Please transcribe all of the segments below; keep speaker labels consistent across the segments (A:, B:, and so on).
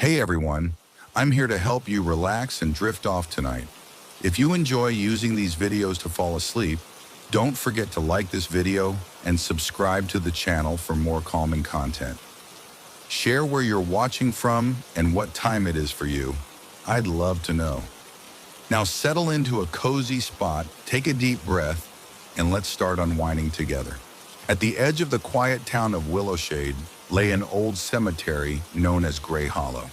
A: Hey everyone, I'm here to help you relax and drift off tonight. If you enjoy using these videos to fall asleep, don't forget to like this video and subscribe to the channel for more calming content. Share where you're watching from and what time it is for you. I'd love to know. Now settle into a cozy spot, take a deep breath, and let's start unwinding together. At the edge of the quiet town of Willowshade lay an old cemetery known as Gray Hollow.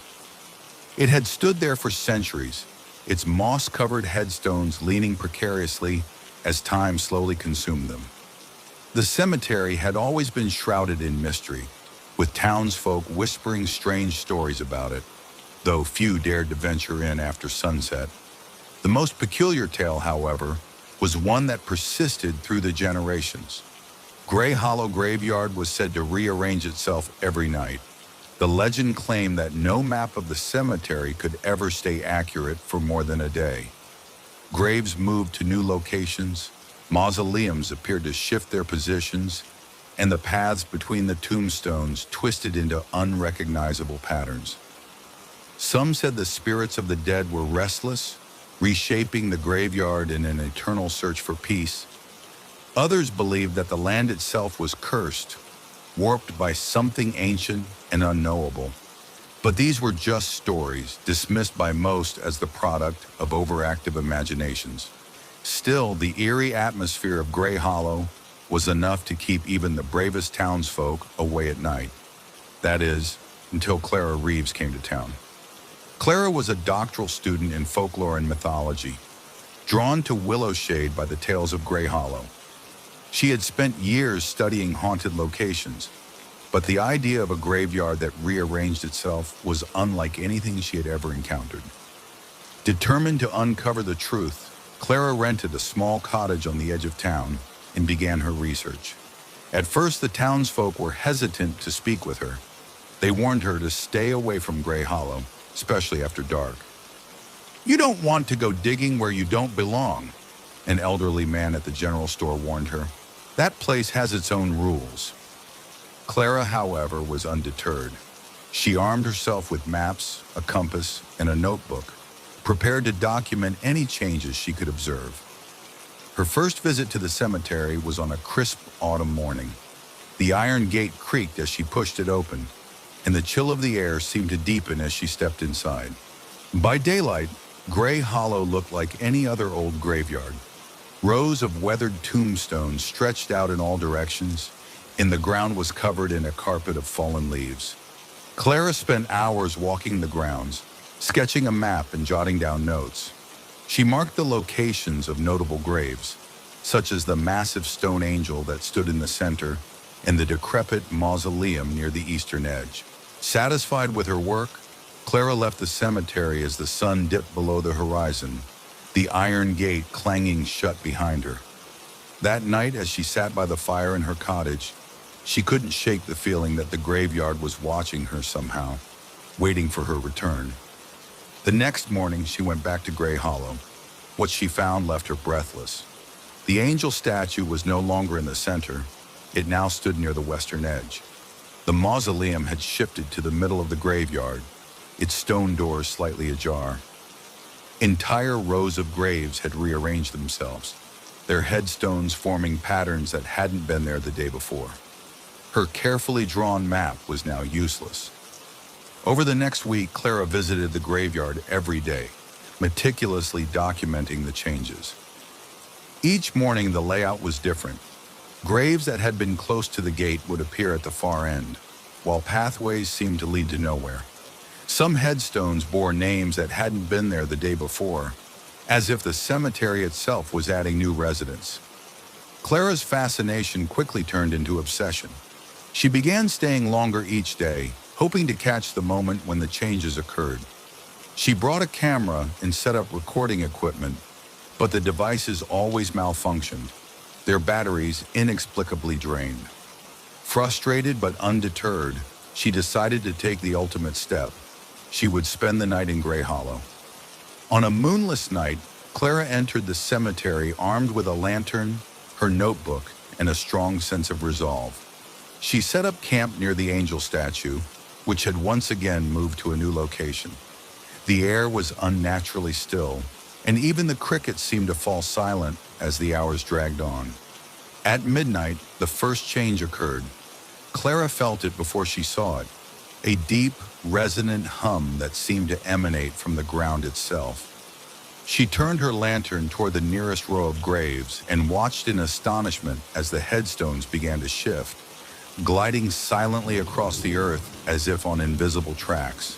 A: It had stood there for centuries, its moss-covered headstones leaning precariously as time slowly consumed them. The cemetery had always been shrouded in mystery, with townsfolk whispering strange stories about it, though few dared to venture in after sunset. The most peculiar tale, however, was one that persisted through the generations. Gray Hollow Graveyard was said to rearrange itself every night. The legend claimed that no map of the cemetery could ever stay accurate for more than a day. Graves moved to new locations, mausoleums appeared to shift their positions, and the paths between the tombstones twisted into unrecognizable patterns. Some said the spirits of the dead were restless, reshaping the graveyard in an eternal search for peace. Others believed that the land itself was cursed, warped by something ancient and unknowable. But these were just stories, dismissed by most as the product of overactive imaginations. Still, the eerie atmosphere of Gray Hollow was enough to keep even the bravest townsfolk away at night. That is, until Clara Reeves came to town. Clara was a doctoral student in folklore and mythology, drawn to Willowshade by the tales of Gray Hollow. She had spent years studying haunted locations, but the idea of a graveyard that rearranged itself was unlike anything she had ever encountered. Determined to uncover the truth, Clara rented a small cottage on the edge of town and began her research. At first, the townsfolk were hesitant to speak with her. They warned her to stay away from Gray Hollow, especially after dark. "You don't want to go digging where you don't belong," an elderly man at the general store warned her. "That place has its own rules." Clara, however, was undeterred. She armed herself with maps, a compass, and a notebook, prepared to document any changes she could observe. Her first visit to the cemetery was on a crisp autumn morning. The iron gate creaked as she pushed it open, and the chill of the air seemed to deepen as she stepped inside. By daylight, Gray Hollow looked like any other old graveyard. Rows of weathered tombstones stretched out in all directions, and the ground was covered in a carpet of fallen leaves. Clara spent hours walking the grounds, sketching a map and jotting down notes. She marked the locations of notable graves, such as the massive stone angel that stood in the center and the decrepit mausoleum near the eastern edge. Satisfied with her work, Clara left the cemetery as the sun dipped below the horizon, the iron gate clanging shut behind her. That night, as she sat by the fire in her cottage, she couldn't shake the feeling that the graveyard was watching her somehow, waiting for her return. The next morning, she went back to Gray Hollow. What she found left her breathless. The angel statue was no longer in the center. It now stood near the western edge. The mausoleum had shifted to the middle of the graveyard, its stone doors slightly ajar. Entire rows of graves had rearranged themselves, their headstones forming patterns that hadn't been there the day before. Her carefully drawn map was now useless. Over the next week, Clara visited the graveyard every day, meticulously documenting the changes. Each morning, the layout was different. Graves that had been close to the gate would appear at the far end, while pathways seemed to lead to nowhere. Some headstones bore names that hadn't been there the day before, as if the cemetery itself was adding new residents. Clara's fascination quickly turned into obsession. She began staying longer each day, hoping to catch the moment when the changes occurred. She brought a camera and set up recording equipment, but the devices always malfunctioned, their batteries inexplicably drained. Frustrated but undeterred, she decided to take the ultimate step. She would spend the night in Gray Hollow. On a moonless night, Clara entered the cemetery armed with a lantern, her notebook, and a strong sense of resolve. She set up camp near the angel statue, which had once again moved to a new location. The air was unnaturally still, and even the crickets seemed to fall silent as the hours dragged on. At midnight, the first change occurred. Clara felt it before she saw it, a deep, resonant hum that seemed to emanate from the ground itself. She turned her lantern toward the nearest row of graves and watched in astonishment as the headstones began to shift, gliding silently across the earth as if on invisible tracks.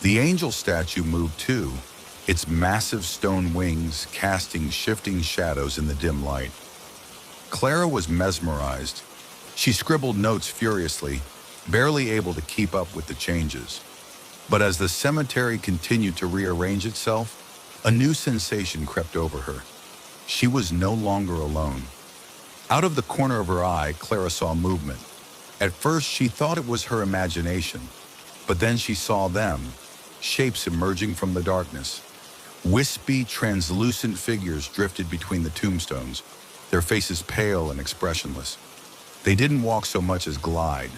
A: The angel statue moved too, its massive stone wings casting shifting shadows in the dim light. Clara was mesmerized. She scribbled notes furiously, barely able to keep up with the changes. But as the cemetery continued to rearrange itself, a new sensation crept over her. She was no longer alone. Out of the corner of her eye, Clara saw movement. At first, she thought it was her imagination, but then she saw them, shapes emerging from the darkness. Wispy, translucent figures drifted between the tombstones, their faces pale and expressionless. They didn't walk so much as glide,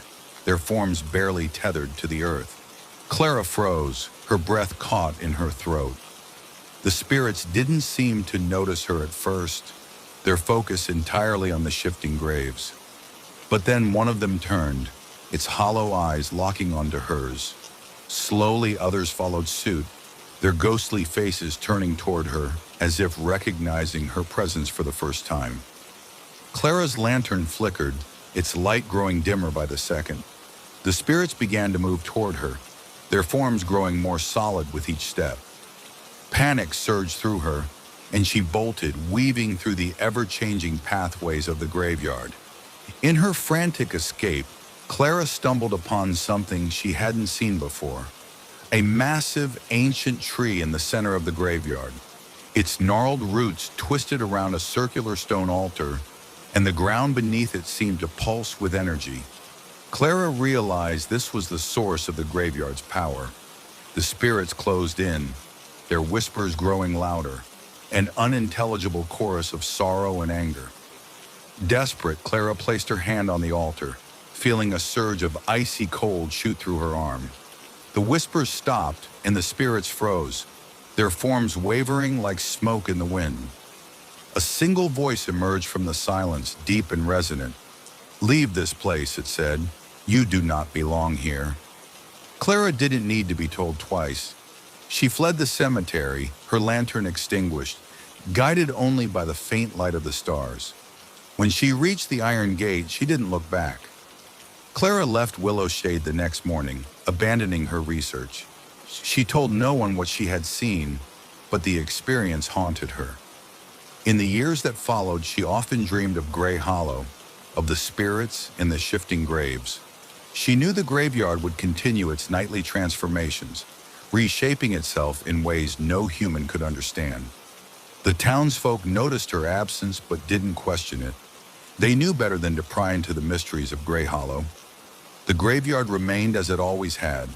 A: their forms barely tethered to the earth. Clara froze, her breath caught in her throat. The spirits didn't seem to notice her at first, their focus entirely on the shifting graves. But then one of them turned, its hollow eyes locking onto hers. Slowly others followed suit, their ghostly faces turning toward her as if recognizing her presence for the first time. Clara's lantern flickered, its light growing dimmer by the second. The spirits began to move toward her, their forms growing more solid with each step. Panic surged through her, and she bolted, weaving through the ever-changing pathways of the graveyard. In her frantic escape, Clara stumbled upon something she hadn't seen before. A massive, ancient tree in the center of the graveyard. Its gnarled roots twisted around a circular stone altar, and the ground beneath it seemed to pulse with energy. Clara realized this was the source of the graveyard's power. The spirits closed in, their whispers growing louder, an unintelligible chorus of sorrow and anger. Desperate, Clara placed her hand on the altar, feeling a surge of icy cold shoot through her arm. The whispers stopped, and the spirits froze, their forms wavering like smoke in the wind. A single voice emerged from the silence, deep and resonant. "Leave this place," it said. "You do not belong here." Clara didn't need to be told twice. She fled the cemetery, her lantern extinguished, guided only by the faint light of the stars. When she reached the iron gate, she didn't look back. Clara left Willow Shade the next morning, abandoning her research. She told no one what she had seen, but the experience haunted her. In the years that followed, she often dreamed of Grey Hollow, of the spirits in the shifting graves. She knew the graveyard would continue its nightly transformations, reshaping itself in ways no human could understand. The townsfolk noticed her absence but didn't question it. They knew better than to pry into the mysteries of Grey Hollow. The graveyard remained as it always had,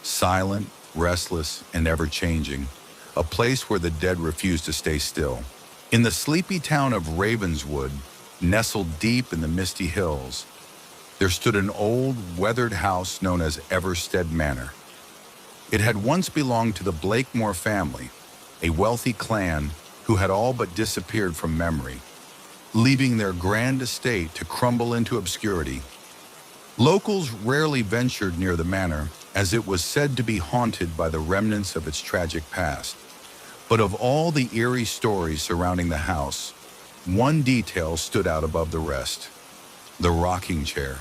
A: silent, restless, and ever-changing, a place where the dead refused to stay still. In the sleepy town of Ravenswood, nestled deep in the misty hills, there stood an old, weathered house known as Everstead Manor. It had once belonged to the Blakemore family, a wealthy clan who had all but disappeared from memory, leaving their grand estate to crumble into obscurity. Locals rarely ventured near the manor, as it was said to be haunted by the remnants of its tragic past. But of all the eerie stories surrounding the house, one detail stood out above the rest: the rocking chair.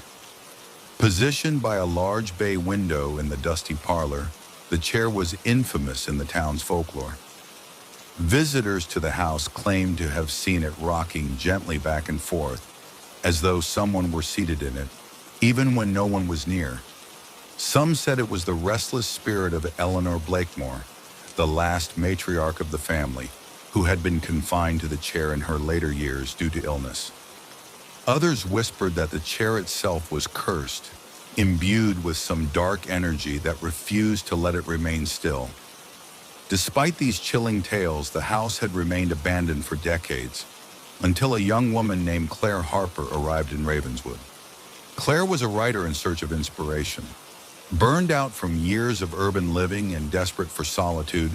A: Positioned by a large bay window in the dusty parlor, the chair was infamous in the town's folklore. Visitors to the house claimed to have seen it rocking gently back and forth, as though someone were seated in it, even when no one was near. Some said it was the restless spirit of Eleanor Blakemore, the last matriarch of the family, who had been confined to the chair in her later years due to illness. Others whispered that the chair itself was cursed, imbued with some dark energy that refused to let it remain still. Despite these chilling tales, the house had remained abandoned for decades, until a young woman named Claire Harper arrived in Ravenswood. Claire was a writer in search of inspiration. Burned out from years of urban living and desperate for solitude,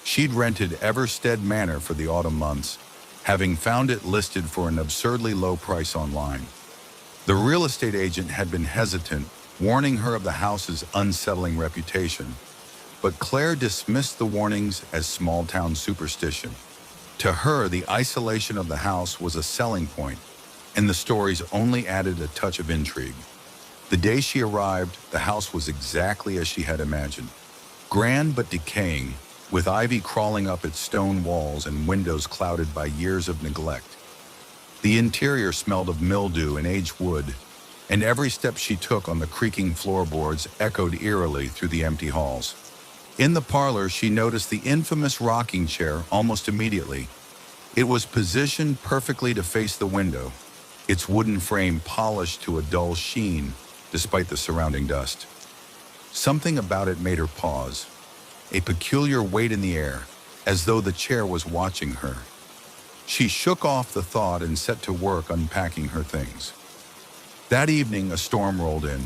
A: she'd rented Everstead Manor for the autumn months, having found it listed for an absurdly low price online. The real estate agent had been hesitant, warning her of the house's unsettling reputation, but Claire dismissed the warnings as small-town superstition. To her, the isolation of the house was a selling point, and the stories only added a touch of intrigue. The day she arrived, the house was exactly as she had imagined. Grand but decaying, with ivy crawling up its stone walls and windows clouded by years of neglect. The interior smelled of mildew and aged wood, and every step she took on the creaking floorboards echoed eerily through the empty halls. In the parlor, she noticed the infamous rocking chair almost immediately. It was positioned perfectly to face the window, its wooden frame polished to a dull sheen despite the surrounding dust. Something about it made her pause, a peculiar weight in the air, as though the chair was watching her. She shook off the thought and set to work unpacking her things. That evening, a storm rolled in,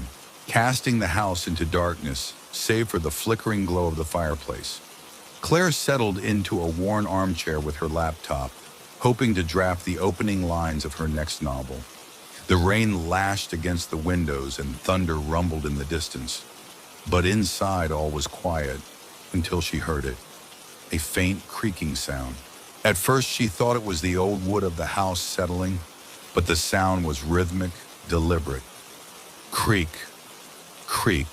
A: casting the house into darkness, save for the flickering glow of the fireplace. Claire settled into a worn armchair with her laptop, hoping to draft the opening lines of her next novel. The rain lashed against the windows and thunder rumbled in the distance. But inside all was quiet until she heard it, a faint creaking sound. At first she thought it was the old wood of the house settling, but the sound was rhythmic, deliberate. Creak, creak,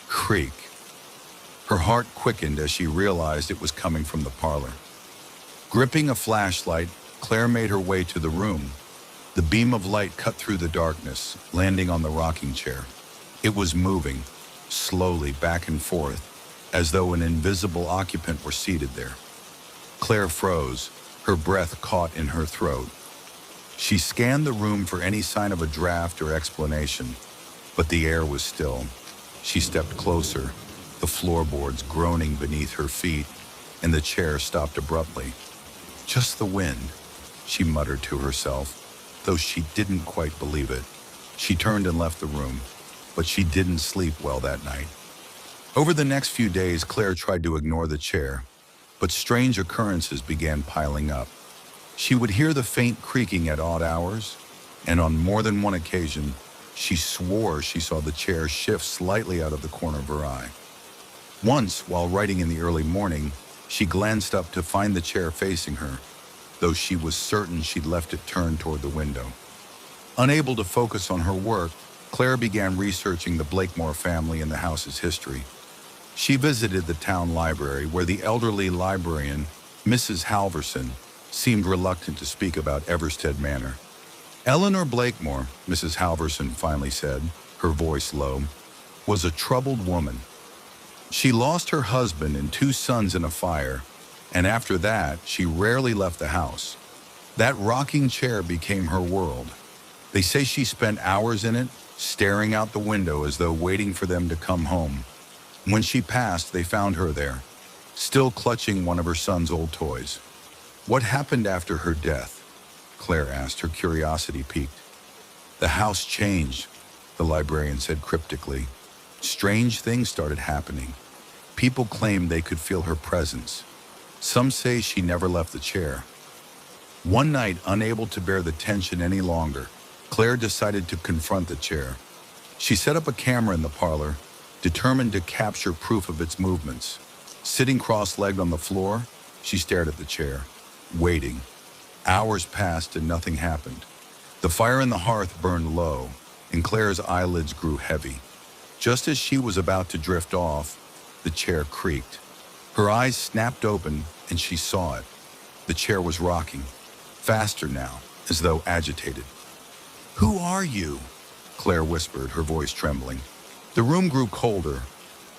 A: creak. Her heart quickened as she realized it was coming from the parlor. Gripping a flashlight, Claire made her way to the room. The beam of light cut through the darkness, landing on the rocking chair. It was moving, slowly back and forth, as though an invisible occupant were seated there. Claire froze, her breath caught in her throat. She scanned the room for any sign of a draft or explanation, but the air was still. She stepped closer, the floorboards groaning beneath her feet, and the chair stopped abruptly. Just the wind, she muttered to herself, though she didn't quite believe it. She turned and left the room, but she didn't sleep well that night. Over the next few days, Claire tried to ignore the chair, but strange occurrences began piling up. She would hear the faint creaking at odd hours, and on more than one occasion, she swore she saw the chair shift slightly out of the corner of her eye. Once, while writing in the early morning, she glanced up to find the chair facing her, though she was certain she'd left it turned toward the window. Unable to focus on her work, Claire began researching the Blakemore family and the house's history. She visited the town library, where the elderly librarian, Mrs. Halverson, seemed reluctant to speak about Everstead Manor. Eleanor Blakemore, Mrs. Halverson finally said, her voice low, was a troubled woman. She lost her husband and 2 sons in a fire, and after that, she rarely left the house. That rocking chair became her world. They say she spent hours in it, staring out the window as though waiting for them to come home. When she passed, they found her there, still clutching one of her son's old toys. What happened after her death? Claire asked, her curiosity piqued. The house changed, the librarian said cryptically. Strange things started happening. People claimed they could feel her presence. Some say she never left the chair. One night, unable to bear the tension any longer, Claire decided to confront the chair. She set up a camera in the parlor, determined to capture proof of its movements. Sitting cross-legged on the floor, she stared at the chair, waiting. Hours passed and nothing happened. The fire in the hearth burned low, and Claire's eyelids grew heavy. Just as she was about to drift off, the chair creaked. Her eyes snapped open, and she saw it. The chair was rocking, faster now, as though agitated. "Who are you?" Claire whispered, her voice trembling. The room grew colder,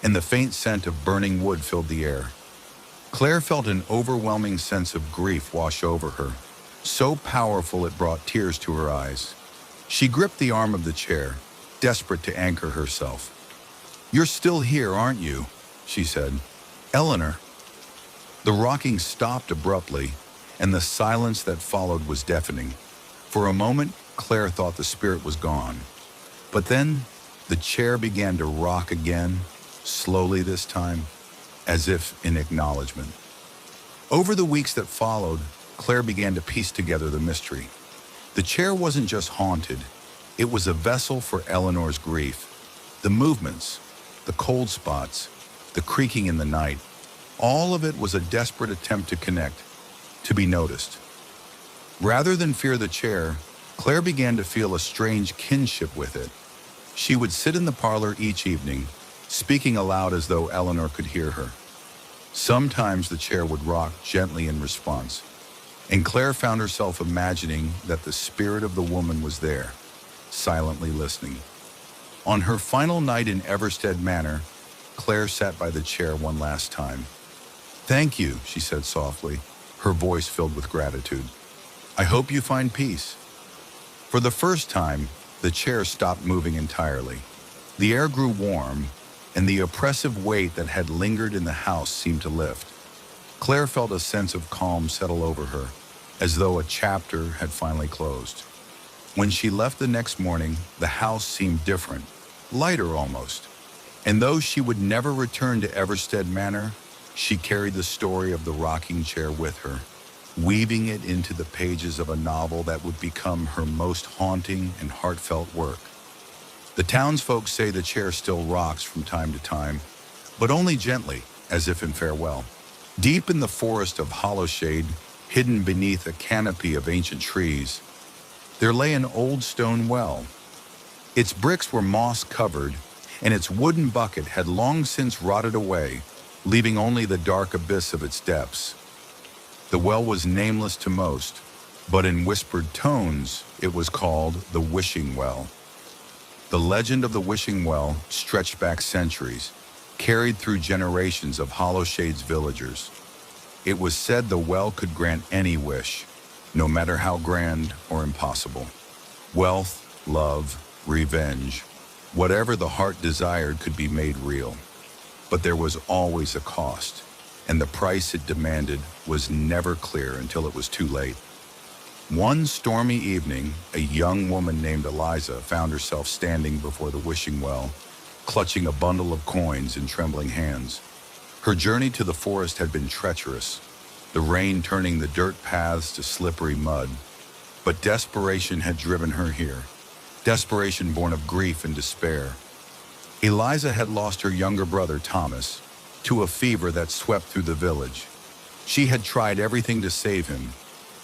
A: and the faint scent of burning wood filled the air. Claire felt an overwhelming sense of grief wash over her, so powerful it brought tears to her eyes. She gripped the arm of the chair, desperate to anchor herself. "You're still here, aren't you?" she said. "Eleanor." The rocking stopped abruptly, and the silence that followed was deafening. For a moment, Claire thought the spirit was gone. But then, The chair began to rock again, slowly this time, as if in acknowledgement. Over the weeks that followed, Claire began to piece together the mystery. The chair wasn't just haunted, it was a vessel for Eleanor's grief. The movements, the cold spots, the creaking in the night, all of it was a desperate attempt to connect, to be noticed. Rather than fear the chair, Claire began to feel a strange kinship with it. She would sit in the parlor each evening, speaking aloud as though Eleanor could hear her. Sometimes the chair would rock gently in response, and Claire found herself imagining that the spirit of the woman was there, silently listening. On her final night in Everstead Manor, Claire sat by the chair one last time. "Thank you," she said softly, her voice filled with gratitude. "I hope you find peace." For the first time, the chair stopped moving entirely. The air grew warm, and the oppressive weight that had lingered in the house seemed to lift. Claire felt a sense of calm settle over her, as though a chapter had finally closed. When she left the next morning, the house seemed different, lighter almost. And though she would never return to Everstead Manor, she carried the story of the rocking chair with her, weaving it into the pages of a novel that would become her most haunting and heartfelt work. The townsfolk say the chair still rocks from time to time, but only gently, as if in farewell. Deep in the forest of Hollowshade, hidden beneath a canopy of ancient trees, there lay an old stone well. Its bricks were moss-covered, and its wooden bucket had long since rotted away, leaving only the dark abyss of its depths. The well was nameless to most, but in whispered tones, it was called the Wishing Well. The legend of the Wishing Well stretched back centuries, carried through generations of Hollowshade's villagers. It was said the well could grant any wish, no matter how grand or impossible. Wealth, love, revenge, whatever the heart desired could be made real. But there was always a cost, and the price it demanded was never clear until it was too late. One stormy evening, a young woman named Eliza found herself standing before the wishing well, clutching a bundle of coins in trembling hands. Her journey to the forest had been treacherous, the rain turning the dirt paths to slippery mud. But desperation had driven her here, desperation born of grief and despair. Eliza had lost her younger brother, Thomas, to a fever that swept through the village. She had tried everything to save him,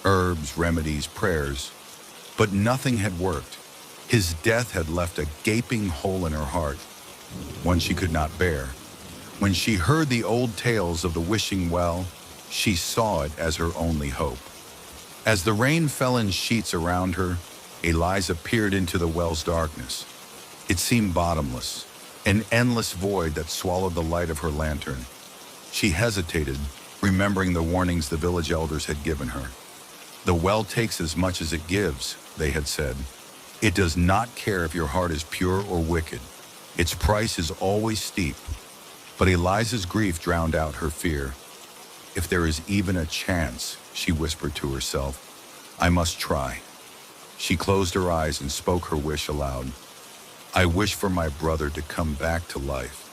A: herbs, remedies, prayers, but nothing had worked. His death had left a gaping hole in her heart, one she could not bear. When she heard the old tales of the wishing well, she saw it as her only hope. As the rain fell in sheets around her, Eliza peered into the well's darkness. It seemed bottomless, an endless void that swallowed the light of her lantern. She hesitated, remembering the warnings the village elders had given her. "The well takes as much as it gives," they had said. "It does not care if your heart is pure or wicked. Its price is always steep." But Eliza's grief drowned out her fear. "If there is even a chance," she whispered to herself, "I must try." She closed her eyes and spoke her wish aloud. "I wish for my brother to come back to life."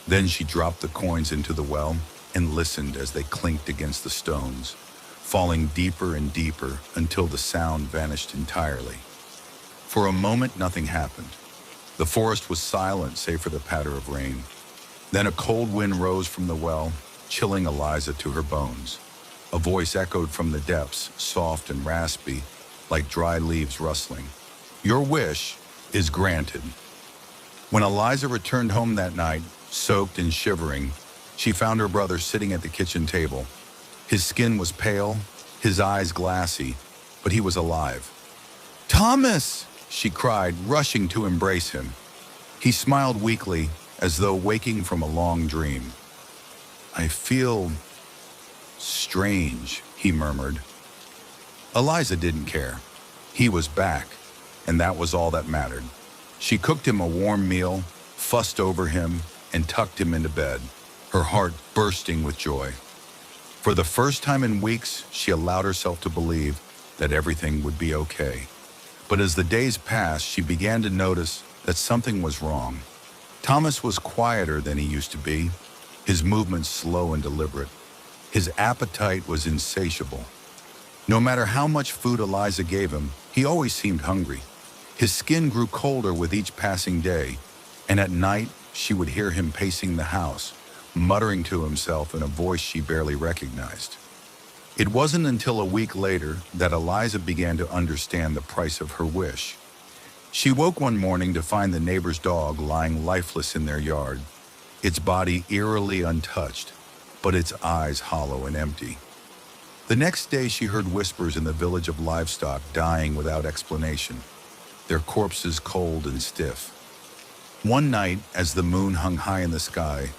A: Then she dropped the coins into the well and listened as they clinked against the stones, falling deeper and deeper until the sound vanished entirely. For a moment, nothing happened. The forest was silent save for the patter of rain. Then a cold wind rose from the well, chilling Eliza to her bones. A voice echoed from the depths, soft and raspy, like dry leaves rustling. "Your wish is granted." When Eliza returned home that night, soaked and shivering, she found her brother sitting at the kitchen table. His skin was pale, his eyes glassy, but he was alive. "Thomas!" she cried, rushing to embrace him. He smiled weakly, as though waking from a long dream. "I feel strange," he murmured. Eliza didn't care. He was back, and that was all that mattered. She cooked him a warm meal, fussed over him, and tucked him into bed, her heart bursting with joy. For the first time in weeks, she allowed herself to believe that everything would be okay. But as the days passed, she began to notice that something was wrong. Thomas was quieter than he used to be, his movements slow and deliberate. His appetite was insatiable. No matter how much food Eliza gave him, he always seemed hungry. His skin grew colder with each passing day, and at night she would hear him pacing the house, muttering to himself in a voice she barely recognized. It wasn't until a week later that Eliza began to understand the price of her wish. She woke one morning to find the neighbor's dog lying lifeless in their yard, its body eerily untouched, but its eyes hollow and empty. The next day she heard whispers in the village of livestock dying without explanation, their corpses cold and stiff. One night, as the moon hung high in the sky,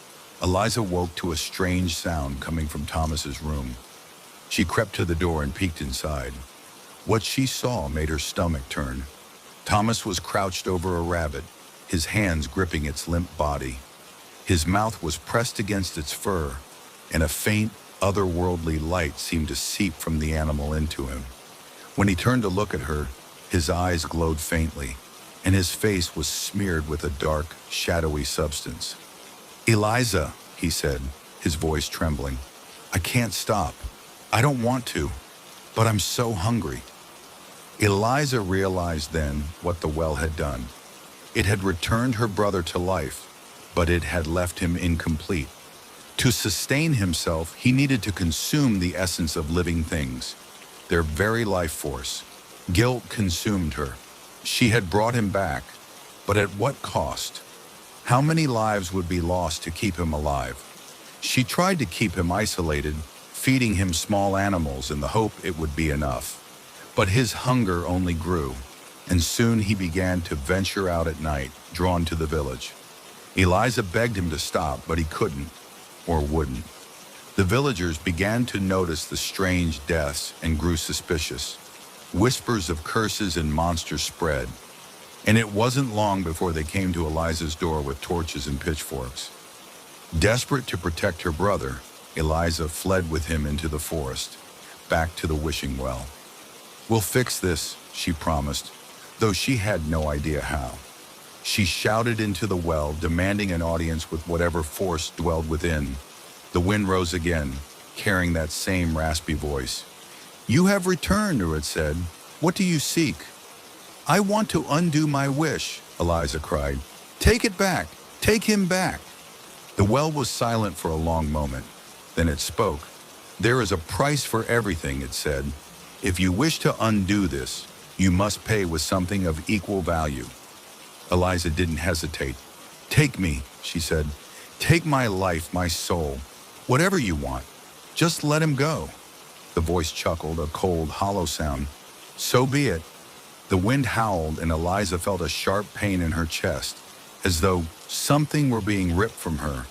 A: Eliza woke to a strange sound coming from Thomas's room. She crept to the door and peeked inside. What she saw made her stomach turn. Thomas was crouched over a rabbit, his hands gripping its limp body. His mouth was pressed against its fur, and a faint, otherworldly light seemed to seep from the animal into him. When he turned to look at her, his eyes glowed faintly, and his face was smeared with a dark, shadowy substance. "Eliza," he said, his voice trembling, "I can't stop. I don't want to, but I'm so hungry." Eliza realized then what the well had done. It had returned her brother to life, but it had left him incomplete. To sustain himself, he needed to consume the essence of living things, their very life force. Guilt consumed her. She had brought him back, but at what cost? How many lives would be lost to keep him alive? She tried to keep him isolated, feeding him small animals in the hope it would be enough. But his hunger only grew, and soon he began to venture out at night, drawn to the village. Eliza begged him to stop, but he couldn't, or wouldn't. The villagers began to notice the strange deaths and grew suspicious. Whispers of curses and monsters spread, and it wasn't long before they came to Eliza's door with torches and pitchforks. Desperate to protect her brother, Eliza fled with him into the forest, back to the wishing well. "We'll fix this," she promised, though she had no idea how. She shouted into the well, demanding an audience with whatever force dwelled within. The wind rose again, carrying that same raspy voice. "You have returned," it said. "What do you seek?" "I want to undo my wish," Eliza cried. "Take it back. Take him back." The well was silent for a long moment. Then it spoke. "There is a price for everything," it said. "If you wish to undo this, you must pay with something of equal value." Eliza didn't hesitate. "Take me," she said. "Take my life, my soul, whatever you want. Just let him go." The voice chuckled, a cold, hollow sound. "So be it." The wind howled, and Eliza felt a sharp pain in her chest, as though something were being ripped from her.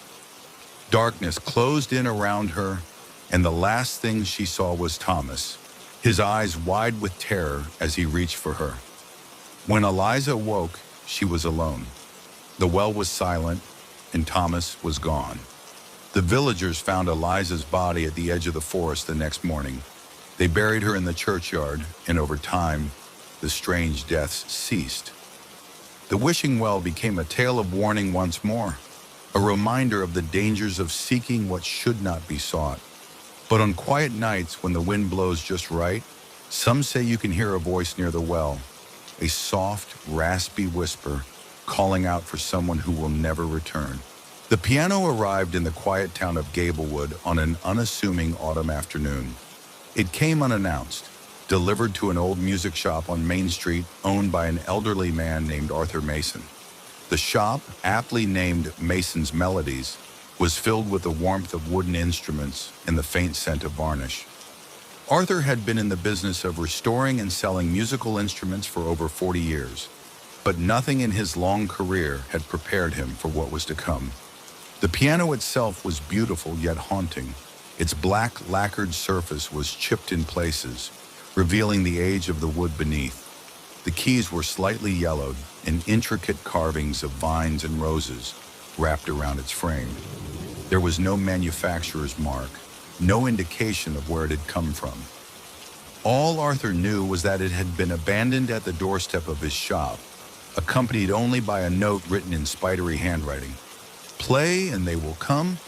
A: Darkness closed in around her, and the last thing she saw was Thomas, his eyes wide with terror as he reached for her. When Eliza woke, she was alone. The well was silent, and Thomas was gone. The villagers found Eliza's body at the edge of the forest the next morning. They buried her in the churchyard, and over time, the strange deaths ceased. The wishing well became a tale of warning once more, a reminder of the dangers of seeking what should not be sought. But on quiet nights when the wind blows just right, some say you can hear a voice near the well, a soft, raspy whisper calling out for someone who will never return. The piano arrived in the quiet town of Gablewood on an unassuming autumn afternoon. It came unannounced, delivered to an old music shop on Main Street owned by an elderly man named Arthur Mason. The shop, aptly named Mason's Melodies, was filled with the warmth of wooden instruments and the faint scent of varnish. Arthur had been in the business of restoring and selling musical instruments for over 40 years, but nothing in his long career had prepared him for what was to come. The piano itself was beautiful yet haunting. Its black lacquered surface was chipped in places, revealing the age of the wood beneath. The keys were slightly yellowed, and intricate carvings of vines and roses wrapped around its frame. There was no manufacturer's mark, no indication of where it had come from. All Arthur knew was that it had been abandoned at the doorstep of his shop, accompanied only by a note written in spidery handwriting. Play and they will come.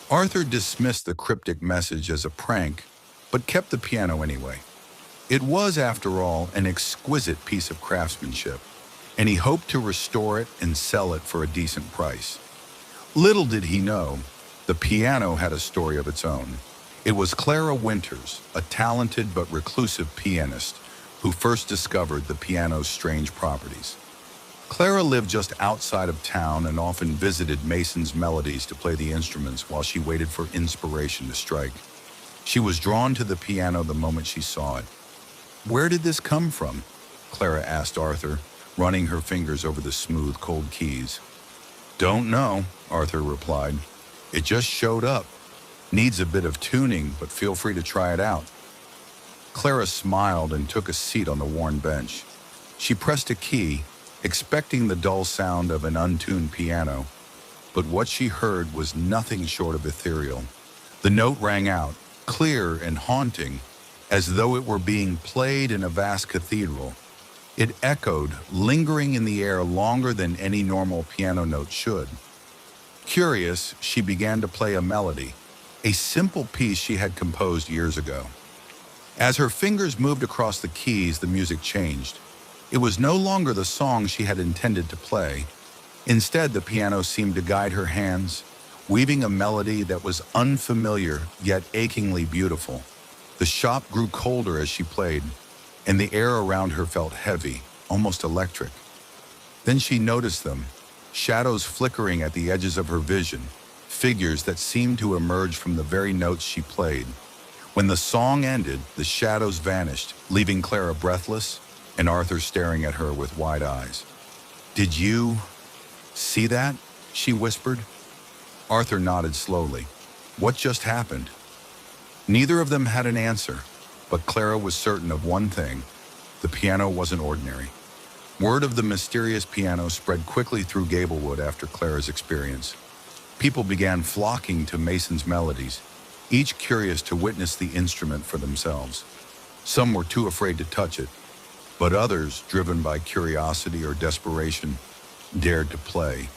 A: Arthur dismissed the cryptic message as a prank, but kept the piano anyway. It was, after all, an exquisite piece of craftsmanship, and he hoped to restore it and sell it for a decent price. Little did he know, the piano had a story of its own. It was Clara Winters, a talented but reclusive pianist, who first discovered the piano's strange properties. Clara lived just outside of town and often visited Mason's Melodies to play the instruments while she waited for inspiration to strike. She was drawn to the piano the moment she saw it. "Where did this come from?" Clara asked Arthur, running her fingers over the smooth, cold keys. "Don't know," Arthur replied. "It just showed up. Needs a bit of tuning, but feel free to try it out." Clara smiled and took a seat on the worn bench. She pressed a key, expecting the dull sound of an untuned piano, but what she heard was nothing short of ethereal. The note rang out, clear and haunting, as though it were being played in a vast cathedral. It echoed, lingering in the air longer than any normal piano note should. Curious, she began to play a melody, a simple piece she had composed years ago. As her fingers moved across the keys, the music changed. It was no longer the song she had intended to play. Instead, the piano seemed to guide her hands, weaving a melody that was unfamiliar yet achingly beautiful. The shop grew colder as she played, and the air around her felt heavy, almost electric. Then she noticed them, shadows flickering at the edges of her vision, figures that seemed to emerge from the very notes she played. When the song ended, the shadows vanished, leaving Clara breathless and Arthur staring at her with wide eyes. "Did you see that?" she whispered. Arthur nodded slowly. "What just happened?" Neither of them had an answer, but Clara was certain of one thing: the piano wasn't ordinary. Word of the mysterious piano spread quickly through Gablewood after Clara's experience. People began flocking to Mason's Melodies, each curious to witness the instrument for themselves. Some were too afraid to touch it, but others, driven by curiosity or desperation, dared to play.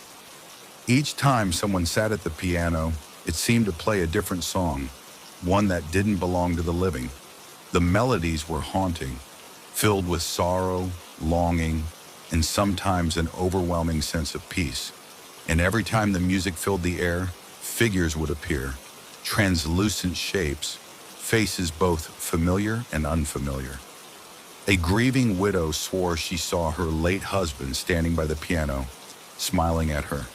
A: Each time someone sat at the piano, it seemed to play a different song, one that didn't belong to the living. The melodies were haunting, filled with sorrow, longing, and sometimes an overwhelming sense of peace. And every time the music filled the air, figures would appear, translucent shapes, faces both familiar and unfamiliar. A grieving widow swore she saw her late husband standing by the piano, smiling at her.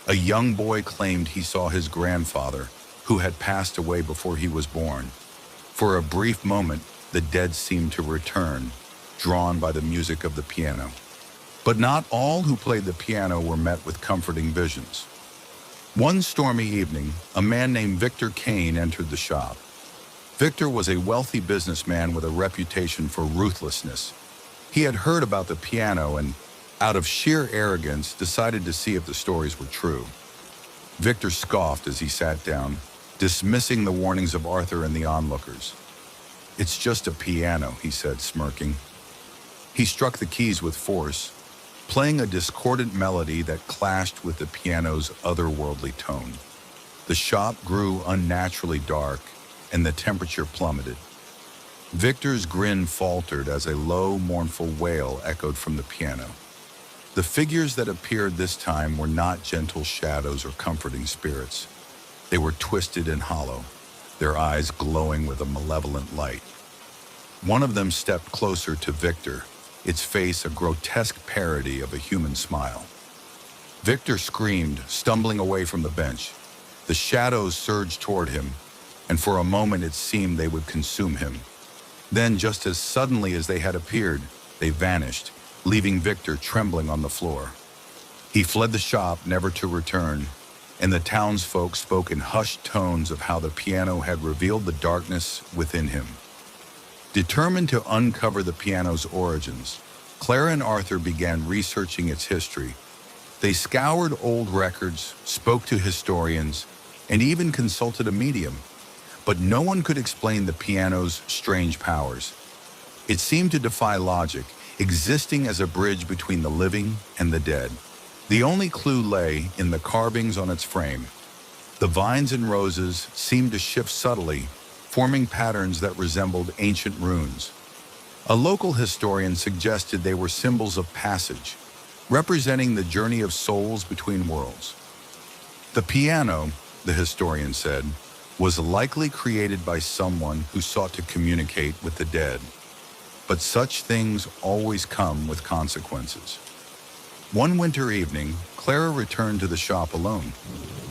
A: A young boy claimed he saw his grandfather, who had passed away before he was born. For a brief moment, the dead seemed to return, drawn by the music of the piano. But not all who played the piano were met with comforting visions. One stormy evening, a man named Victor Kane entered the shop. Victor was a wealthy businessman with a reputation for ruthlessness. He had heard about the piano and, out of sheer arrogance, decided to see if the stories were true. Victor scoffed as he sat down, dismissing the warnings of Arthur and the onlookers. "It's just a piano," he said, smirking. He struck the keys with force, playing a discordant melody that clashed with the piano's otherworldly tone. The shop grew unnaturally dark, and the temperature plummeted. Victor's grin faltered as a low, mournful wail echoed from the piano. The figures that appeared this time were not gentle shadows or comforting spirits. They were twisted and hollow, their eyes glowing with a malevolent light. One of them stepped closer to Victor, its face a grotesque parody of a human smile. Victor screamed, stumbling away from the bench. The shadows surged toward him, and for a moment it seemed they would consume him. Then, just as suddenly as they had appeared, they vanished, leaving Victor trembling on the floor. He fled the shop, never to return, and the townsfolk spoke in hushed tones of how the piano had revealed the darkness within him. Determined to uncover the piano's origins, Clara and Arthur began researching its history. They scoured old records, spoke to historians, and even consulted a medium. But no one could explain the piano's strange powers. It seemed to defy logic, existing as a bridge between the living and the dead. The only clue lay in the carvings on its frame. The vines and roses seemed to shift subtly, forming patterns that resembled ancient runes. A local historian suggested they were symbols of passage, representing the journey of souls between worlds. The piano, the historian said, was likely created by someone who sought to communicate with the dead. But such things always come with consequences. One winter evening, Clara returned to the shop alone.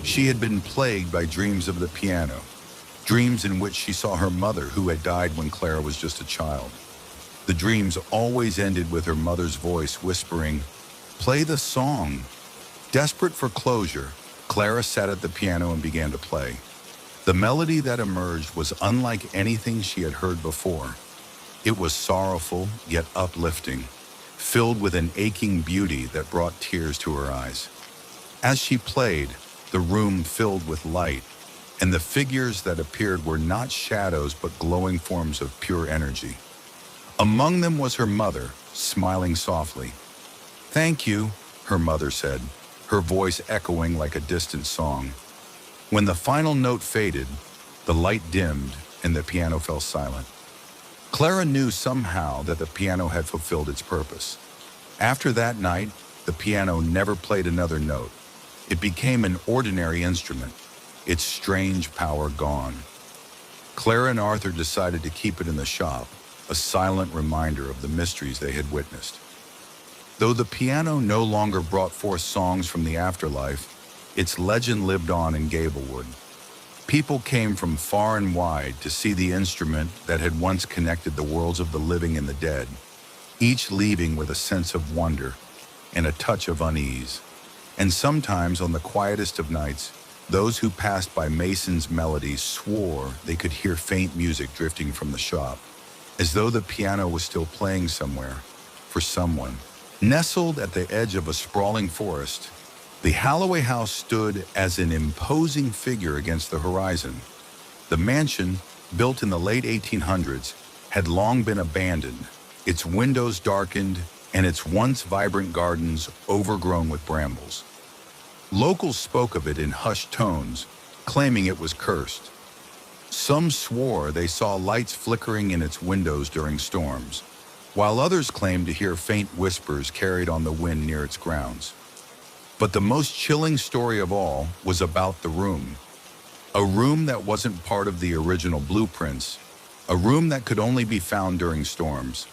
A: She had been plagued by dreams of the piano, dreams in which she saw her mother who had died when Clara was just a child. The dreams always ended with her mother's voice whispering, "Play the song." Desperate for closure, Clara sat at the piano and began to play. The melody that emerged was unlike anything she had heard before. It was sorrowful yet uplifting, filled with an aching beauty that brought tears to her eyes. As she played, the room filled with light, and the figures that appeared were not shadows but glowing forms of pure energy. Among them was her mother, smiling softly. "Thank you," her mother said, her voice echoing like a distant song. When the final note faded, the light dimmed and the piano fell silent. Clara knew somehow that the piano had fulfilled its purpose. After that night, the piano never played another note. It became an ordinary instrument, its strange power gone. Clara and Arthur decided to keep it in the shop, a silent reminder of the mysteries they had witnessed. Though the piano no longer brought forth songs from the afterlife, its legend lived on in Gablewood. People came from far and wide to see the instrument that had once connected the worlds of the living and the dead, each leaving with a sense of wonder and a touch of unease. And sometimes, on the quietest of nights, those who passed by Mason's melodies swore they could hear faint music drifting from the shop, as though the piano was still playing somewhere, for someone. Nestled at the edge of a sprawling forest, the Holloway house stood as an imposing figure against the horizon. The mansion, built in the late 1800s, had long been abandoned, its windows darkened and its once vibrant gardens overgrown with brambles. Locals spoke of it in hushed tones, claiming it was cursed. Some swore they saw lights flickering in its windows during storms, while others claimed to hear faint whispers carried on the wind near its grounds. But the most chilling story of all was about the room. A room that wasn't part of the original blueprints, a room that could only be found during storms.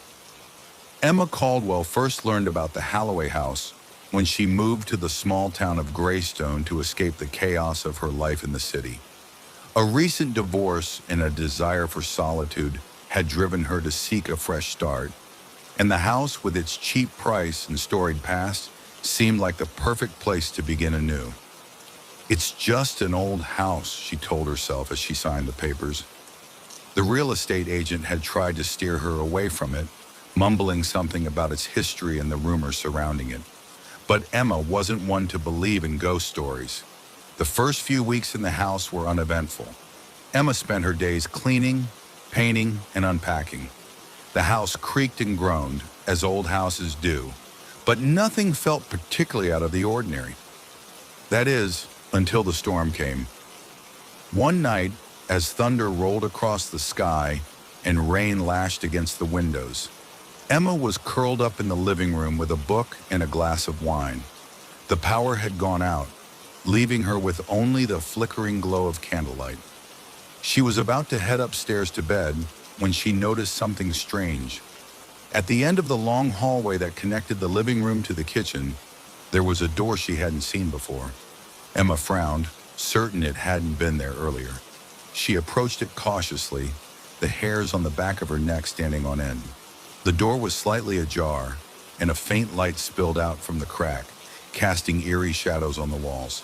A: Emma Caldwell first learned about the Holloway house when she moved to the small town of Greystone to escape the chaos of her life in the city. A recent divorce and a desire for solitude had driven her to seek a fresh start, and the house, with its cheap price and storied past, seemed like the perfect place to begin anew. "It's just an old house," she told herself as she signed the papers. The real estate agent had tried to steer her away from it, mumbling something about its history and the rumors surrounding it. But Emma wasn't one to believe in ghost stories. The first few weeks in the house were uneventful. Emma spent her days cleaning, painting, and unpacking. The house creaked and groaned, as old houses do, but nothing felt particularly out of the ordinary. That is, until the storm came. One night, as thunder rolled across the sky and rain lashed against the windows, Emma was curled up in the living room with a book and a glass of wine. The power had gone out, leaving her with only the flickering glow of candlelight. She was about to head upstairs to bed when she noticed something strange. At the end of the long hallway that connected the living room to the kitchen, there was a door she hadn't seen before. Emma frowned, certain it hadn't been there earlier. She approached it cautiously, the hairs on the back of her neck standing on end. The door was slightly ajar, and a faint light spilled out from the crack, casting eerie shadows on the walls.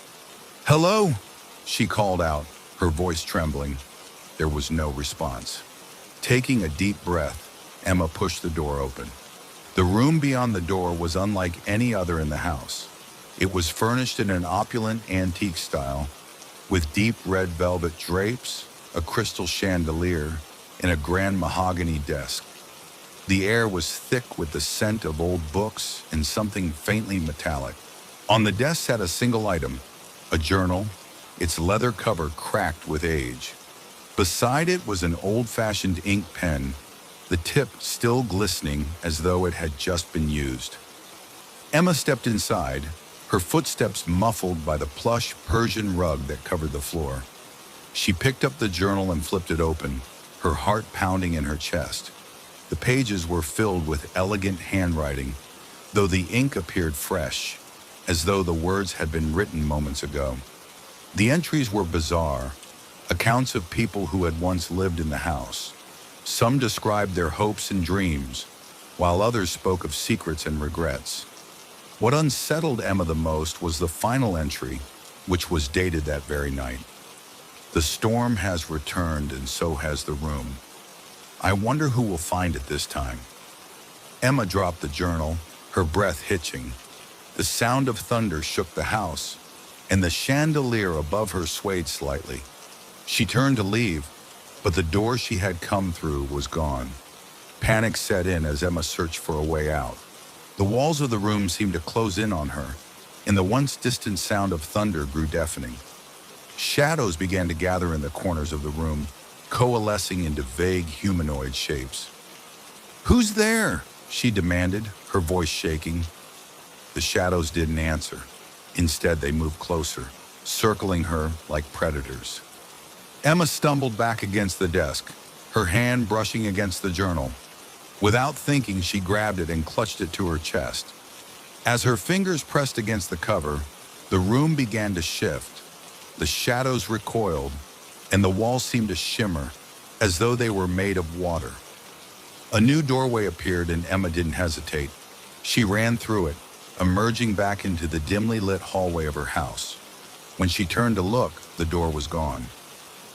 A: "Hello?" she called out, her voice trembling. There was no response. Taking a deep breath, Emma pushed the door open. The room beyond the door was unlike any other in the house. It was furnished in an opulent antique style, with deep red velvet drapes, a crystal chandelier, and a grand mahogany desk. The air was thick with the scent of old books and something faintly metallic. On the desk sat a single item, a journal, its leather cover cracked with age. Beside it was an old-fashioned ink pen, the tip still glistening as though it had just been used. Emma stepped inside, her footsteps muffled by the plush Persian rug that covered the floor. She picked up the journal and flipped it open, her heart pounding in her chest. The pages were filled with elegant handwriting, though the ink appeared fresh, as though the words had been written moments ago. The entries were bizarre, accounts of people who had once lived in the house. Some described their hopes and dreams, while others spoke of secrets and regrets. What unsettled Emma the most was the final entry, which was dated that very night. The storm has returned and so has the room. I wonder who will find it this time. Emma dropped the journal, her breath hitching. The sound of thunder shook the house, and the chandelier above her swayed slightly. She turned to leave, but the door she had come through was gone. Panic set in as Emma searched for a way out. The walls of the room seemed to close in on her, and the once distant sound of thunder grew deafening. Shadows began to gather in the corners of the room, coalescing into vague humanoid shapes. "Who's there?" she demanded, her voice shaking. The shadows didn't answer. Instead, they moved closer, circling her like predators. Emma stumbled back against the desk, her hand brushing against the journal. Without thinking, she grabbed it and clutched it to her chest. As her fingers pressed against the cover, the room began to shift. The shadows recoiled, and the walls seemed to shimmer, as though they were made of water. A new doorway appeared, and Emma didn't hesitate. She ran through it, emerging back into the dimly lit hallway of her house. When she turned to look, the door was gone.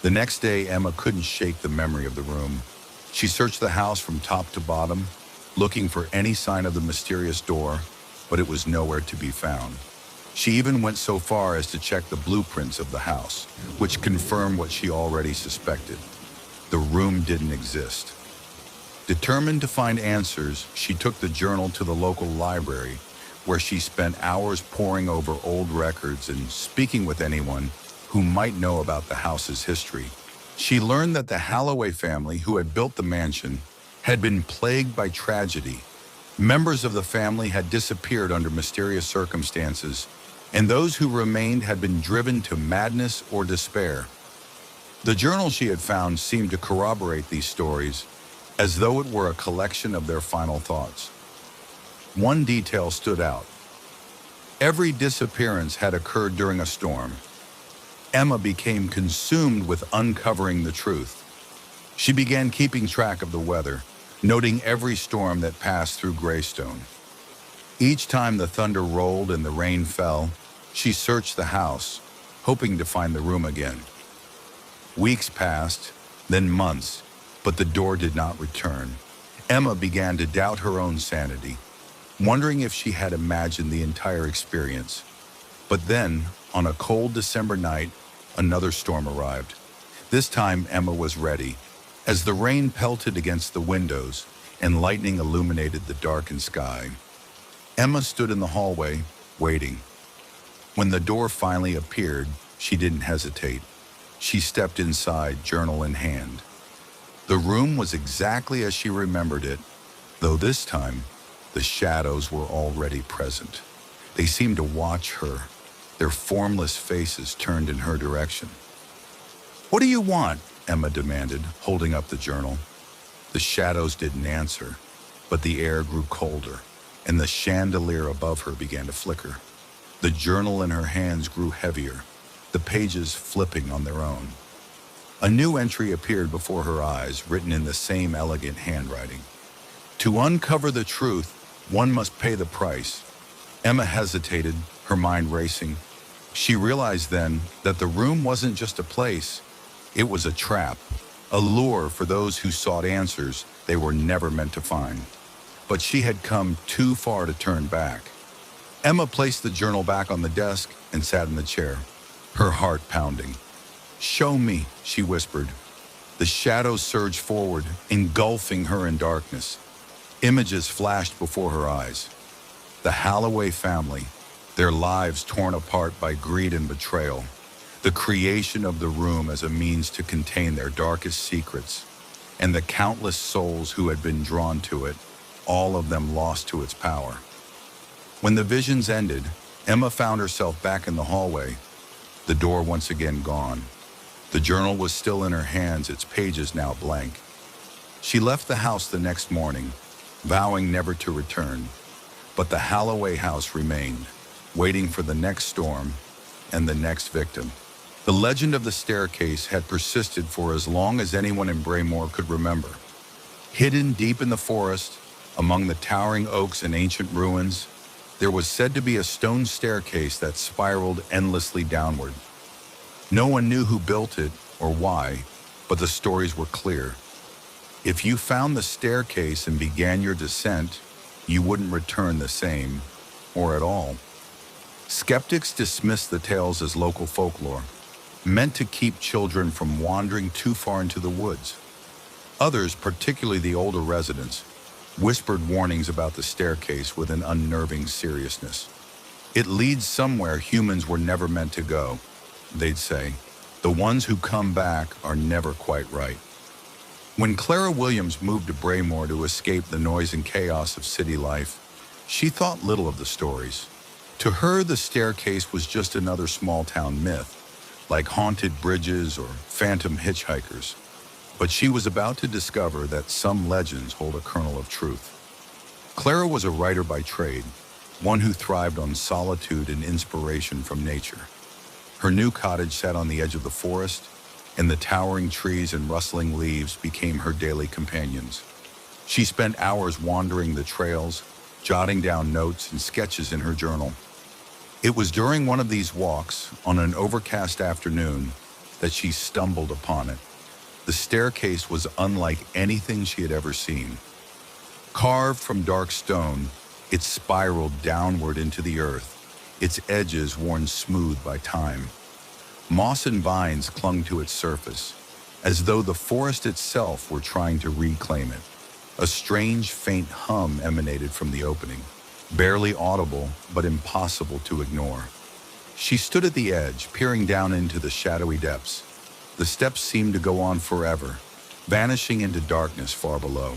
A: The next day, Emma couldn't shake the memory of the room. She searched the house from top to bottom, looking for any sign of the mysterious door, but it was nowhere to be found. She even went so far as to check the blueprints of the house, which confirmed what she already suspected. The room didn't exist. Determined to find answers, she took the journal to the local library, where she spent hours poring over old records and speaking with anyone who might know about the house's history. She learned that the Holloway family, who had built the mansion, had been plagued by tragedy. Members of the family had disappeared under mysterious circumstances, and those who remained had been driven to madness or despair. The journal she had found seemed to corroborate these stories, as though it were a collection of their final thoughts. One detail stood out. Every disappearance had occurred during a storm. Emma became consumed with uncovering the truth. She began keeping track of the weather, noting every storm that passed through Greystone. Each time the thunder rolled and the rain fell, she searched the house, hoping to find the room again. Weeks passed, then months, but the door did not return. Emma began to doubt her own sanity, wondering if she had imagined the entire experience. But then, on a cold December night, another storm arrived. This time, Emma was ready, as the rain pelted against the windows and lightning illuminated the darkened sky. Emma stood in the hallway, waiting. When the door finally appeared, she didn't hesitate. She stepped inside, journal in hand. The room was exactly as she remembered it, though this time, the shadows were already present. They seemed to watch her, their formless faces turned in her direction. "What do you want?" Emma demanded, holding up the journal. The shadows didn't answer, but the air grew colder, and the chandelier above her began to flicker. The journal in her hands grew heavier, the pages flipping on their own. A new entry appeared before her eyes, written in the same elegant handwriting. "To uncover the truth, one must pay the price." Emma hesitated, her mind racing. She realized then that the room wasn't just a place, it was a trap, a lure for those who sought answers they were never meant to find. But she had come too far to turn back. Emma placed the journal back on the desk and sat in the chair, her heart pounding. "Show me," she whispered. The shadows surged forward, engulfing her in darkness. Images flashed before her eyes. The Holloway family, their lives torn apart by greed and betrayal. The creation of the room as a means to contain their darkest secrets. And the countless souls who had been drawn to it, all of them lost to its power. When the visions ended, Emma found herself back in the hallway, the door once again gone. The journal was still in her hands, its pages now blank. She left the house the next morning, vowing never to return. But the Holloway house remained, waiting for the next storm and the next victim. The legend of the staircase had persisted for as long as anyone in Braemore could remember. Hidden deep in the forest, among the towering oaks and ancient ruins, there was said to be a stone staircase that spiraled endlessly downward. No one knew who built it or why, but the stories were clear. If you found the staircase and began your descent, you wouldn't return the same, or at all. Skeptics dismissed the tales as local folklore, meant to keep children from wandering too far into the woods. Others, particularly the older residents, whispered warnings about the staircase with an unnerving seriousness. It leads somewhere humans were never meant to go, they'd say. The ones who come back are never quite right. When Clara Williams moved to Braemore to escape the noise and chaos of city life, she thought little of the stories. To her, the staircase was just another small-town myth, like haunted bridges or phantom hitchhikers. But she was about to discover that some legends hold a kernel of truth. Clara was a writer by trade, one who thrived on solitude and inspiration from nature. Her new cottage sat on the edge of the forest, and the towering trees and rustling leaves became her daily companions. She spent hours wandering the trails, jotting down notes and sketches in her journal. It was during one of these walks, on an overcast afternoon, that she stumbled upon it. The staircase was unlike anything she had ever seen. Carved from dark stone, it spiraled downward into the earth, its edges worn smooth by time. Moss and vines clung to its surface, as though the forest itself were trying to reclaim it. A strange, faint hum emanated from the opening, barely audible but impossible to ignore. She stood at the edge, peering down into the shadowy depths. The steps seemed to go on forever, vanishing into darkness far below.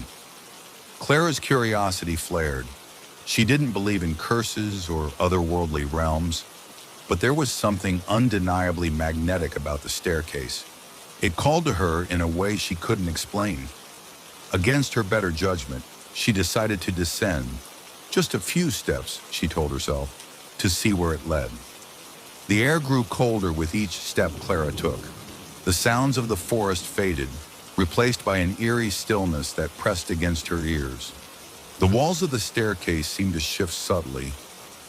A: Clara's curiosity flared. She didn't believe in curses or otherworldly realms, but there was something undeniably magnetic about the staircase. It called to her in a way she couldn't explain. Against her better judgment, she decided to descend. Just a few steps, she told herself, to see where it led. The air grew colder with each step Clara took. The sounds of the forest faded, replaced by an eerie stillness that pressed against her ears. The walls of the staircase seemed to shift subtly,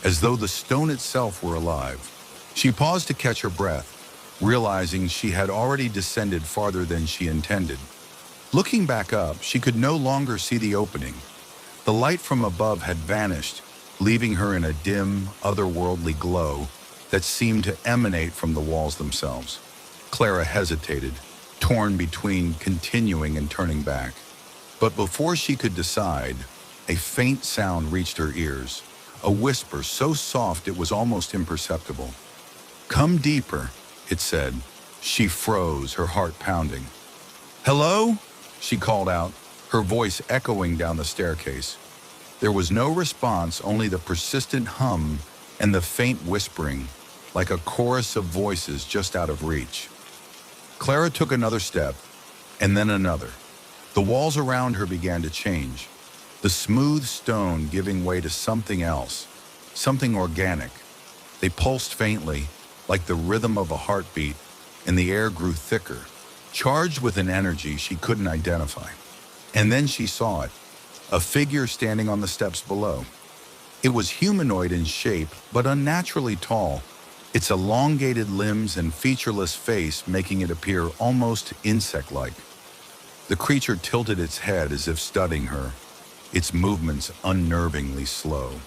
A: as though the stone itself were alive. She paused to catch her breath, realizing she had already descended farther than she intended. Looking back up, she could no longer see the opening. The light from above had vanished, leaving her in a dim, otherworldly glow that seemed to emanate from the walls themselves. Clara hesitated, torn between continuing and turning back. But before she could decide, a faint sound reached her ears, a whisper so soft it was almost imperceptible. "Come deeper," it said. She froze, her heart pounding. "Hello?" she called out, her voice echoing down the staircase. There was no response, only the persistent hum and the faint whispering, like a chorus of voices just out of reach. Clara took another step, and then another. The walls around her began to change, the smooth stone giving way to something else, something organic. They pulsed faintly, like the rhythm of a heartbeat, and the air grew thicker, charged with an energy she couldn't identify. And then she saw it, a figure standing on the steps below. It was humanoid in shape, but unnaturally tall, its elongated limbs and featureless face making it appear almost insect-like. The creature tilted its head as if studying her, its movements unnervingly slow.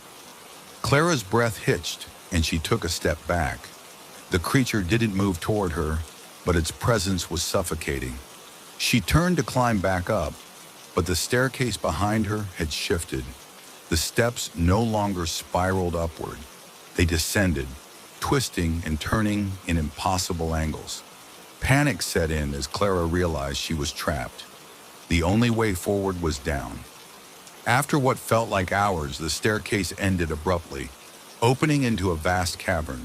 A: Clara's breath hitched, and she took a step back. The creature didn't move toward her, but its presence was suffocating. She turned to climb back up, But the staircase behind her had shifted. The steps no longer spiraled upward. They descended, twisting and turning in impossible angles. Panic set in as Clara realized she was trapped. The only way forward was down. After what felt like hours, the staircase ended abruptly, opening into a vast cavern.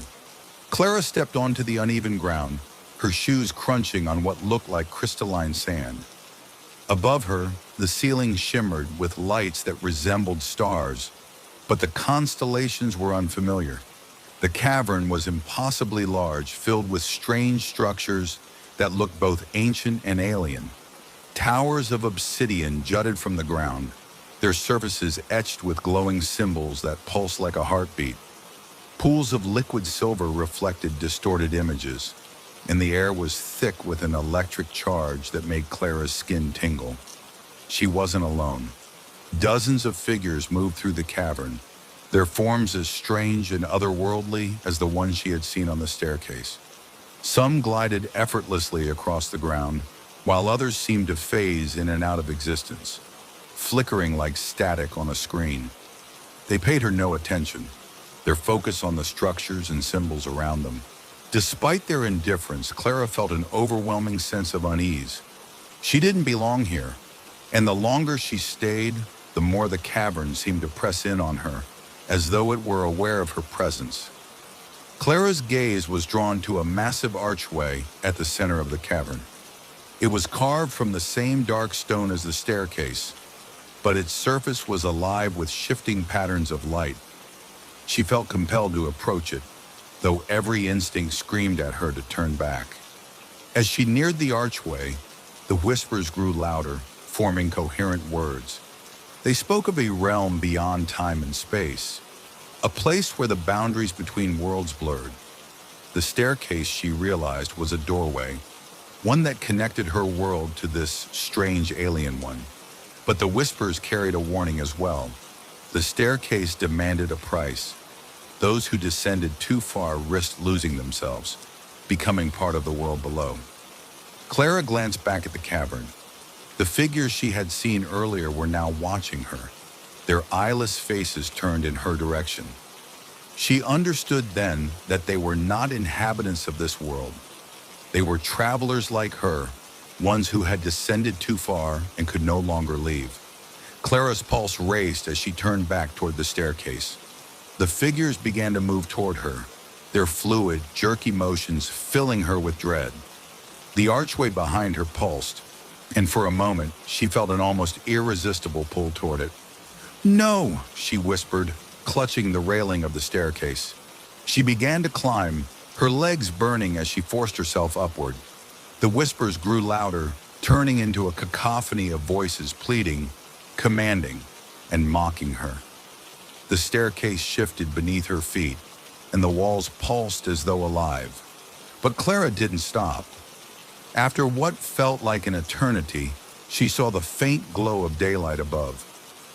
A: Clara stepped onto the uneven ground, her shoes crunching on what looked like crystalline sand. Above her, the ceiling shimmered with lights that resembled stars, but the constellations were unfamiliar. The cavern was impossibly large, filled with strange structures that looked both ancient and alien. Towers of obsidian jutted from the ground, their surfaces etched with glowing symbols that pulsed like a heartbeat. Pools of liquid silver reflected distorted images, and the air was thick with an electric charge that made Clara's skin tingle. She wasn't alone. Dozens of figures moved through the cavern, their forms as strange and otherworldly as the ones she had seen on the staircase. Some glided effortlessly across the ground, while others seemed to phase in and out of existence, flickering like static on a screen. They paid her no attention, their focus on the structures and symbols around them. Despite their indifference, Clara felt an overwhelming sense of unease. She didn't belong here, and the longer she stayed, the more the cavern seemed to press in on her, as though it were aware of her presence. Clara's gaze was drawn to a massive archway at the center of the cavern. It was carved from the same dark stone as the staircase, but its surface was alive with shifting patterns of light. She felt compelled to approach it, though every instinct screamed at her to turn back. As she neared the archway, the whispers grew louder, forming coherent words. They spoke of a realm beyond time and space, a place where the boundaries between worlds blurred. The staircase, she realized, was a doorway, one that connected her world to this strange alien one. But the whispers carried a warning as well. The staircase demanded a price. Those who descended too far risked losing themselves, becoming part of the world below. Clara glanced back at the cavern. The figures she had seen earlier were now watching her, their eyeless faces turned in her direction. She understood then that they were not inhabitants of this world. They were travelers like her, ones who had descended too far and could no longer leave. Clara's pulse raced as she turned back toward the staircase. The figures began to move toward her, their fluid, jerky motions filling her with dread. The archway behind her pulsed, and for a moment, she felt an almost irresistible pull toward it. "No," she whispered, clutching the railing of the staircase. She began to climb, her legs burning as she forced herself upward. The whispers grew louder, turning into a cacophony of voices pleading, commanding, and mocking her. The staircase shifted beneath her feet, and the walls pulsed as though alive. But Clara didn't stop. After what felt like an eternity, she saw the faint glow of daylight above.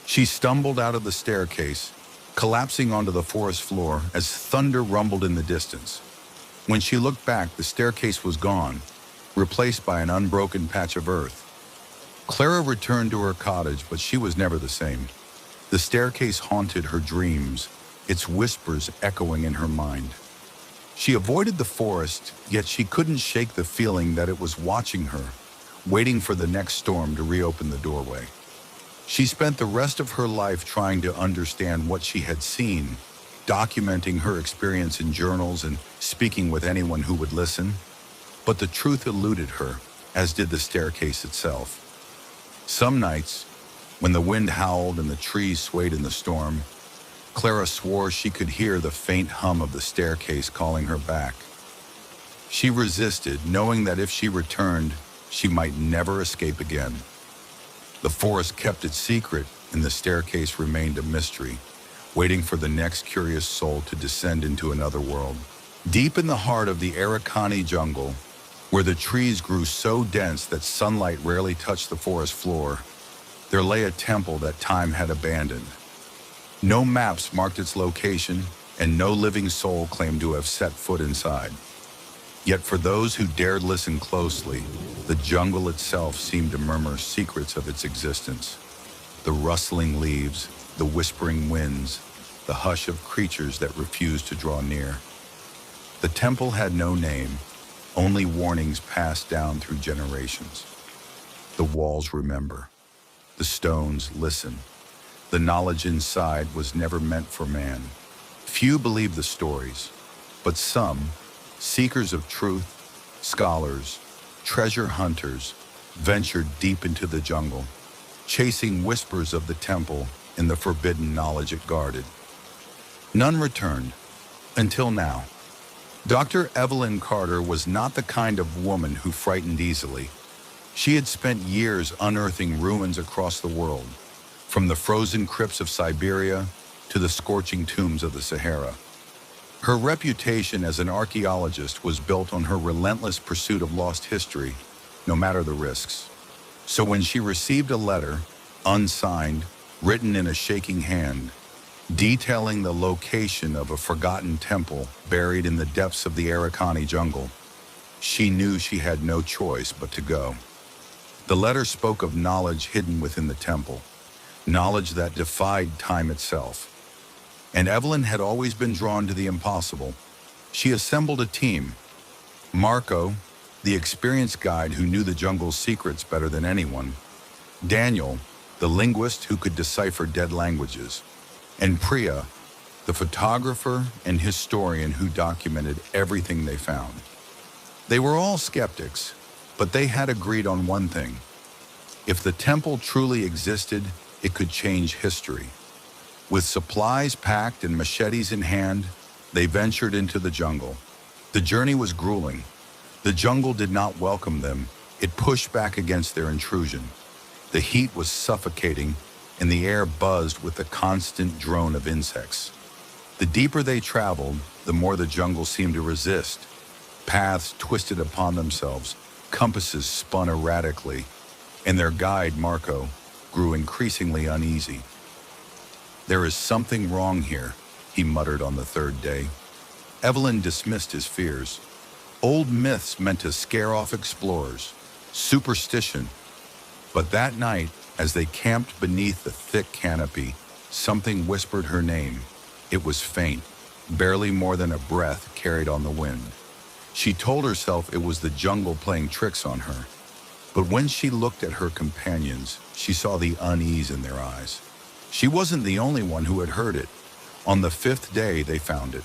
A: She stumbled out of the staircase, collapsing onto the forest floor as thunder rumbled in the distance. When she looked back, the staircase was gone, replaced by an unbroken patch of earth. Clara returned to her cottage, but she was never the same. The staircase haunted her dreams, its whispers echoing in her mind. She avoided the forest, yet she couldn't shake the feeling that it was watching her, waiting for the next storm to reopen the doorway. She spent the rest of her life trying to understand what she had seen, documenting her experience in journals and speaking with anyone who would listen. But the truth eluded her, as did the staircase itself. Some nights, when the wind howled and the trees swayed in the storm, Clara swore she could hear the faint hum of the staircase calling her back. She resisted, knowing that if she returned, she might never escape again. The forest kept its secret, and the staircase remained a mystery, waiting for the next curious soul to descend into another world. Deep in the heart of the Arikani jungle, where the trees grew so dense that sunlight rarely touched the forest floor, there lay a temple that time had abandoned. No maps marked its location, and no living soul claimed to have set foot inside. Yet for those who dared listen closely, the jungle itself seemed to murmur secrets of its existence. The rustling leaves, the whispering winds, the hush of creatures that refused to draw near. The temple had no name, only warnings passed down through generations. The walls remember. The stones listen. The knowledge inside was never meant for man. Few believed the stories, but some, seekers of truth, scholars, treasure hunters, ventured deep into the jungle, chasing whispers of the temple and the forbidden knowledge it guarded. None returned, until now. Dr. Evelyn Carter was not the kind of woman who frightened easily. She had spent years unearthing ruins across the world, from the frozen crypts of Siberia to the scorching tombs of the Sahara. Her reputation as an archaeologist was built on her relentless pursuit of lost history, no matter the risks. So when she received a letter, unsigned, written in a shaking hand, detailing the location of a forgotten temple buried in the depths of the Arikani jungle, she knew she had no choice but to go. The letter spoke of knowledge hidden within the temple, knowledge that defied time itself. And Evelyn had always been drawn to the impossible. She assembled a team. Marco, the experienced guide who knew the jungle's secrets better than anyone. Daniel, the linguist who could decipher dead languages. And Priya, the photographer and historian who documented everything they found. They were all skeptics, but they had agreed on one thing. If the temple truly existed, it could change history. With supplies packed and machetes in hand, they ventured into the jungle. The journey was grueling. The jungle did not welcome them. It pushed back against their intrusion. The heat was suffocating, and the air buzzed with the constant drone of insects. The deeper they traveled, the more the jungle seemed to resist. Paths twisted upon themselves, compasses spun erratically, and their guide, Marco, grew increasingly uneasy. "There is something wrong here," he muttered on the third day. Evelyn dismissed his fears. Old myths meant to scare off explorers, superstition. But that night, as they camped beneath the thick canopy, something whispered her name. It was faint, barely more than a breath carried on the wind. She told herself it was the jungle playing tricks on her. But when she looked at her companions, she saw the unease in their eyes. She wasn't the only one who had heard it. On the fifth day, they found it.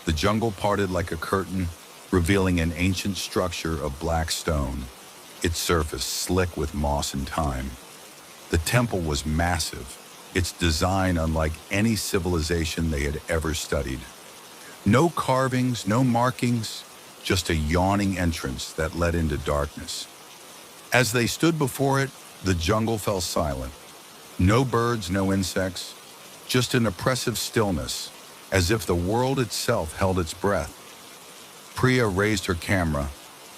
A: The jungle parted like a curtain, revealing an ancient structure of black stone, its surface slick with moss and time. The temple was massive, its design unlike any civilization they had ever studied. No carvings, no markings, just a yawning entrance that led into darkness. As they stood before it, the jungle fell silent. No birds, no insects, just an oppressive stillness, as if the world itself held its breath. Priya raised her camera,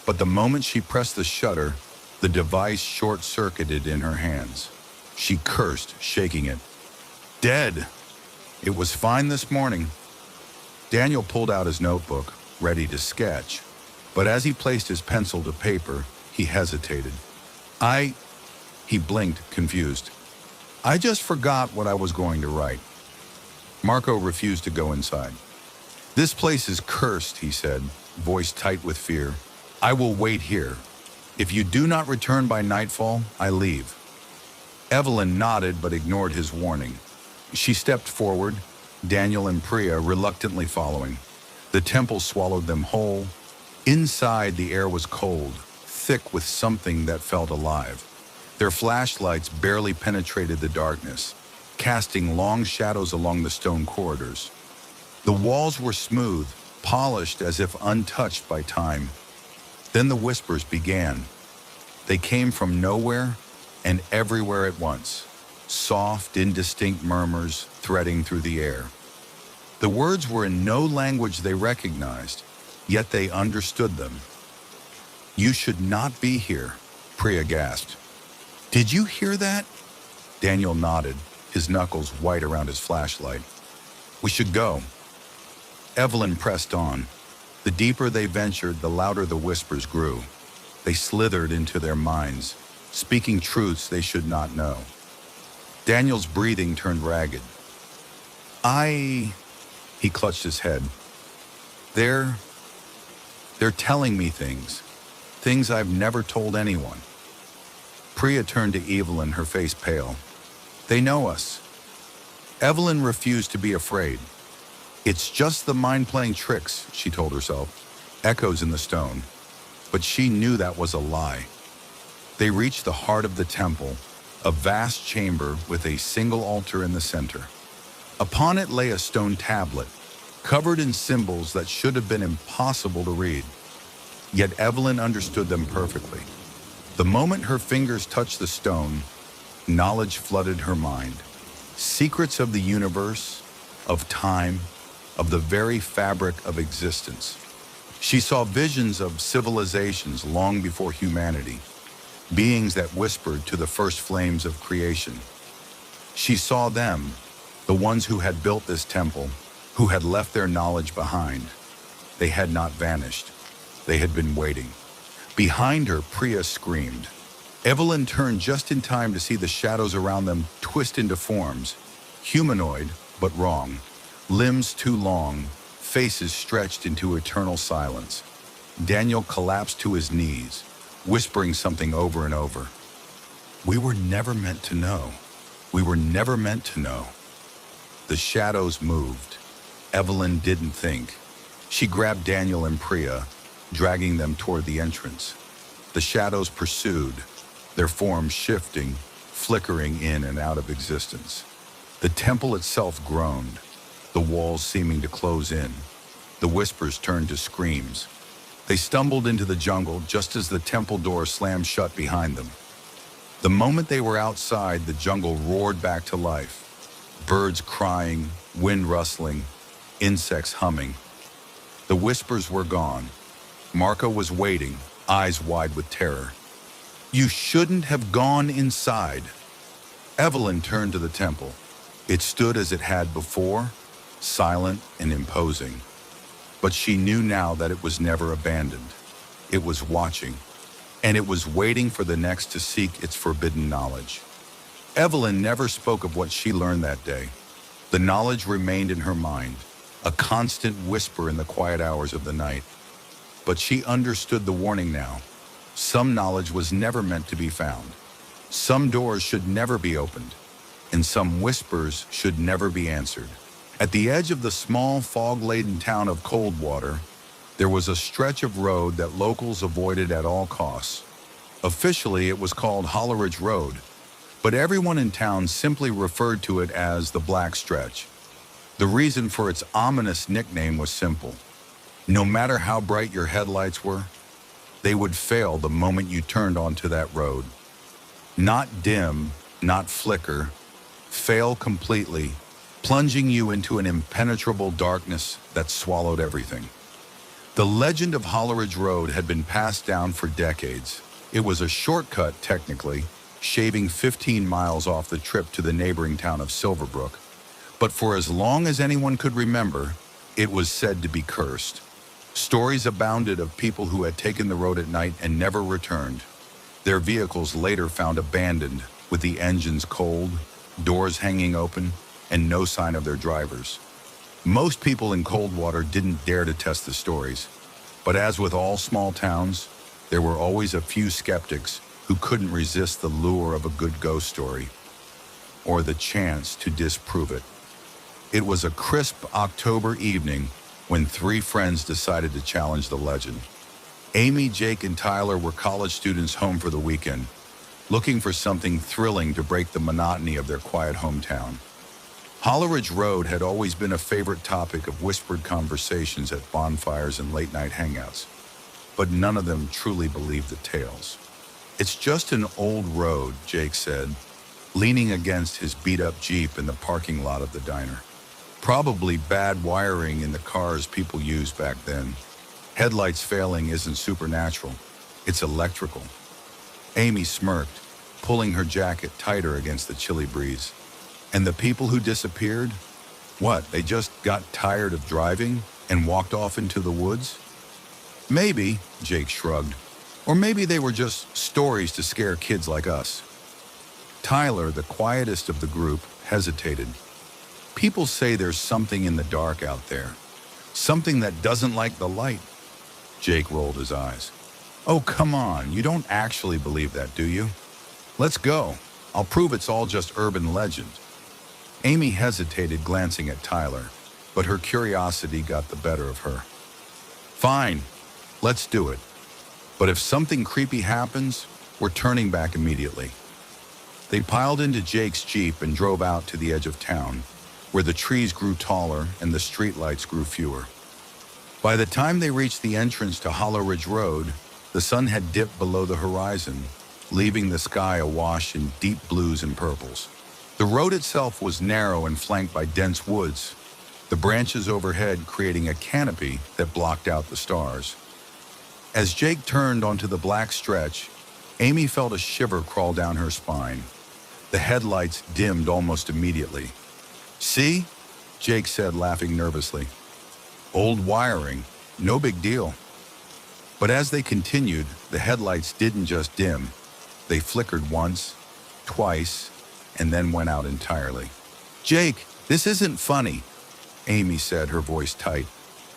A: but the moment she pressed the shutter, the device short-circuited in her hands. She cursed, shaking it. "Dead! It was fine this morning." Daniel pulled out his notebook, ready to sketch, but as he placed his pencil to paper, he hesitated. He blinked, confused. "I just forgot what I was going to write." Marco refused to go inside. "This place is cursed," he said, voice tight with fear. "I will wait here. If you do not return by nightfall, I leave." Evelyn nodded but ignored his warning. She stepped forward, Daniel and Priya reluctantly following. The temple swallowed them whole. Inside, the air was cold, thick with something that felt alive. Their flashlights barely penetrated the darkness, casting long shadows along the stone corridors. The walls were smooth, polished as if untouched by time. Then the whispers began. They came from nowhere and everywhere at once, soft, indistinct murmurs threading through the air. The words were in no language they recognized, yet they understood them. "You should not be here," Priya gasped. "Did you hear that?" Daniel nodded, his knuckles white around his flashlight. "We should go." Evelyn pressed on. The deeper they ventured, the louder the whispers grew. They slithered into their minds, speaking truths they should not know. Daniel's breathing turned ragged. He clutched his head. They're telling me things I've never told anyone. Priya turned to Evelyn, her face pale. They know us. Evelyn refused to be afraid. It's just the mind playing tricks, she told herself, echoes in the stone. But she knew that was a lie. They reached the heart of the temple, a vast chamber with a single altar in the center. Upon it lay a stone tablet, covered in symbols that should have been impossible to read. Yet Evelyn understood them perfectly. The moment her fingers touched the stone, knowledge flooded her mind. Secrets of the universe, of time, of the very fabric of existence. She saw visions of civilizations long before humanity, beings that whispered to the first flames of creation. She saw them, the ones who had built this temple, who had left their knowledge behind. They had not vanished. They had been waiting. Behind her, Priya screamed. Evelyn turned just in time to see the shadows around them twist into forms, humanoid, but wrong, limbs too long, faces stretched into eternal silence. Daniel collapsed to his knees, whispering something over and over. We were never meant to know. We were never meant to know. The shadows moved. Evelyn didn't think. She grabbed Daniel and Priya, dragging them toward the entrance. The shadows pursued, their forms shifting, flickering in and out of existence. The temple itself groaned, the walls seeming to close in. The whispers turned to screams. They stumbled into the jungle just as the temple door slammed shut behind them. The moment they were outside, the jungle roared back to life. Birds crying, wind rustling, insects humming. The whispers were gone. Marco was waiting, eyes wide with terror. You shouldn't have gone inside. Evelyn turned to the temple. It stood as it had before, silent and imposing. But she knew now that it was never abandoned. It was watching, and it was waiting for the next to seek its forbidden knowledge. Evelyn never spoke of what she learned that day. The knowledge remained in her mind, a constant whisper in the quiet hours of the night. But she understood the warning now. Some knowledge was never meant to be found. Some doors should never be opened, and some whispers should never be answered. At the edge of the small, fog-laden town of Coldwater, there was a stretch of road that locals avoided at all costs. Officially, it was called Holleridge Road, but everyone in town simply referred to it as the Black Stretch. The reason for its ominous nickname was simple. No matter how bright your headlights were, they would fail the moment you turned onto that road. Not dim, not flicker, fail completely, plunging you into an impenetrable darkness that swallowed everything. The legend of Holleridge Road had been passed down for decades. It was a shortcut, technically, shaving 15 miles off the trip to the neighboring town of Silverbrook. But for as long as anyone could remember, it was said to be cursed. Stories abounded of people who had taken the road at night and never returned. Their vehicles later found abandoned, with the engines cold, doors hanging open, and no sign of their drivers. Most people in Coldwater didn't dare to test the stories, but as with all small towns, there were always a few skeptics who couldn't resist the lure of a good ghost story, or the chance to disprove it. It was a crisp October evening when three friends decided to challenge the legend. Amy, Jake, and Tyler were college students home for the weekend, looking for something thrilling to break the monotony of their quiet hometown. Holleridge Road had always been a favorite topic of whispered conversations at bonfires and late-night hangouts, but none of them truly believed the tales. It's just an old road, Jake said, leaning against his beat-up Jeep in the parking lot of the diner. Probably bad wiring in the cars people used back then. Headlights failing isn't supernatural, it's electrical. Amy smirked, pulling her jacket tighter against the chilly breeze. And the people who disappeared? What, they just got tired of driving and walked off into the woods? Maybe, Jake shrugged. Or maybe they were just stories to scare kids like us. Tyler, the quietest of the group, hesitated. People say there's something in the dark out there. Something that doesn't like the light. Jake rolled his eyes. Oh, come on, you don't actually believe that, do you? Let's go. I'll prove it's all just urban legend. Amy hesitated, glancing at Tyler, but her curiosity got the better of her. Fine, let's do it. But if something creepy happens, we're turning back immediately. They piled into Jake's Jeep and drove out to the edge of town, where the trees grew taller and the streetlights grew fewer. By the time they reached the entrance to Hollow Ridge Road, the sun had dipped below the horizon, leaving the sky awash in deep blues and purples. The road itself was narrow and flanked by dense woods, the branches overhead creating a canopy that blocked out the stars. As Jake turned onto the black stretch, Amy felt a shiver crawl down her spine. The headlights dimmed almost immediately. See? Jake said, laughing nervously. Old wiring, no big deal. But as they continued, the headlights didn't just dim. They flickered once, twice, and then went out entirely. Jake, this isn't funny, Amy said, her voice tight.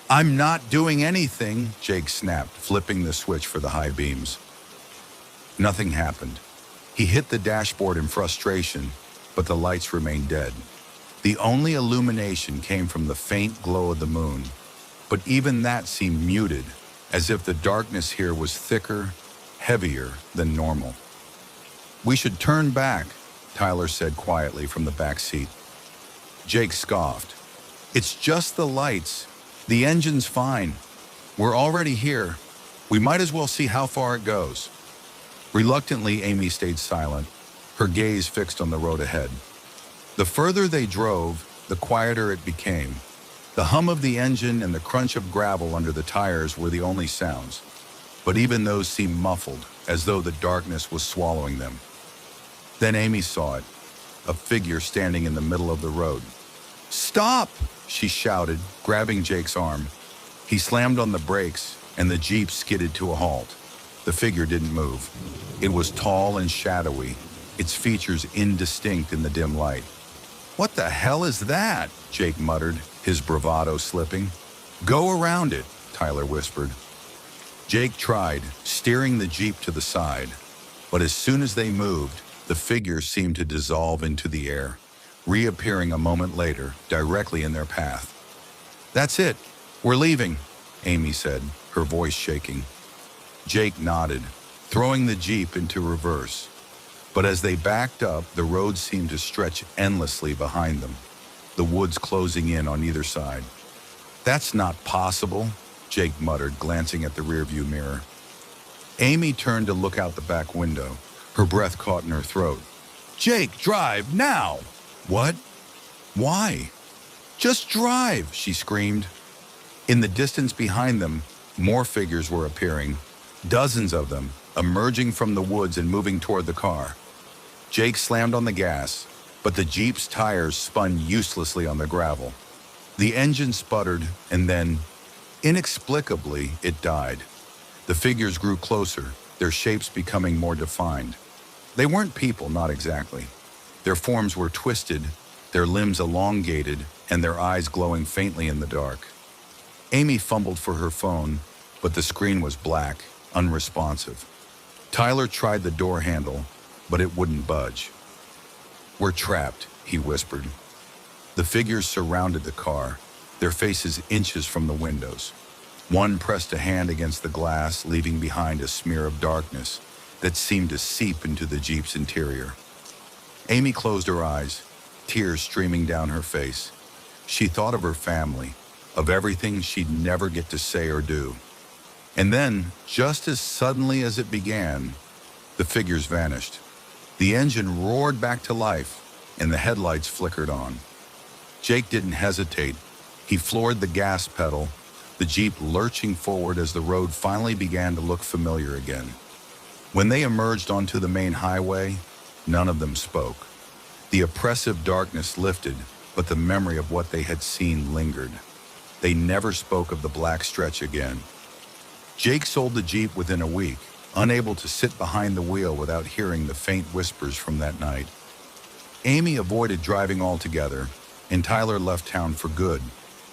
A: I'm not doing anything, Jake snapped, flipping the switch for the high beams. Nothing happened. He hit the dashboard in frustration, but the lights remained dead. The only illumination came from the faint glow of the moon, but even that seemed muted, as if the darkness here was thicker, heavier than normal. We should turn back, Tyler said quietly from the back seat. Jake scoffed. It's just the lights. The engine's fine. We're already here. We might as well see how far it goes. Reluctantly, Amy stayed silent, her gaze fixed on the road ahead. The further they drove, the quieter it became. The hum of the engine and the crunch of gravel under the tires were the only sounds, but even those seemed muffled, as though the darkness was swallowing them. Then Amy saw it, a figure standing in the middle of the road. Stop! She shouted, grabbing Jake's arm. He slammed on the brakes, and the Jeep skidded to a halt. The figure didn't move. It was tall and shadowy, its features indistinct in the dim light. What the hell is that? Jake muttered, his bravado slipping. Go around it, Tyler whispered. Jake tried, steering the Jeep to the side, but as soon as they moved, the figure seemed to dissolve into the air, reappearing a moment later, directly in their path. That's it. We're leaving, Amy said, her voice shaking. Jake nodded, throwing the Jeep into reverse. But as they backed up, the road seemed to stretch endlessly behind them, the woods closing in on either side. That's not possible, Jake muttered, glancing at the rearview mirror. Amy turned to look out the back window, her breath caught in her throat. Jake, drive, now! What? Why? Just drive, she screamed. In the distance behind them, more figures were appearing, dozens of them, emerging from the woods and moving toward the car. Jake slammed on the gas, but the Jeep's tires spun uselessly on the gravel. The engine sputtered, and then, inexplicably, it died. The figures grew closer, their shapes becoming more defined. They weren't people, not exactly. Their forms were twisted, their limbs elongated, and their eyes glowing faintly in the dark. Amy fumbled for her phone, but the screen was black, unresponsive. Tyler tried the door handle, but it wouldn't budge. We're trapped, he whispered. The figures surrounded the car, their faces inches from the windows. One pressed a hand against the glass, leaving behind a smear of darkness that seemed to seep into the Jeep's interior. Amy closed her eyes, tears streaming down her face. She thought of her family, of everything she'd never get to say or do. And then, just as suddenly as it began, the figures vanished. The engine roared back to life, and the headlights flickered on. Jake didn't hesitate. He floored the gas pedal, the Jeep lurching forward as the road finally began to look familiar again. When they emerged onto the main highway, none of them spoke. The oppressive darkness lifted, but the memory of what they had seen lingered. They never spoke of the black stretch again. Jake sold the Jeep within a week, unable to sit behind the wheel without hearing the faint whispers from that night. Amy avoided driving altogether, and Tyler left town for good,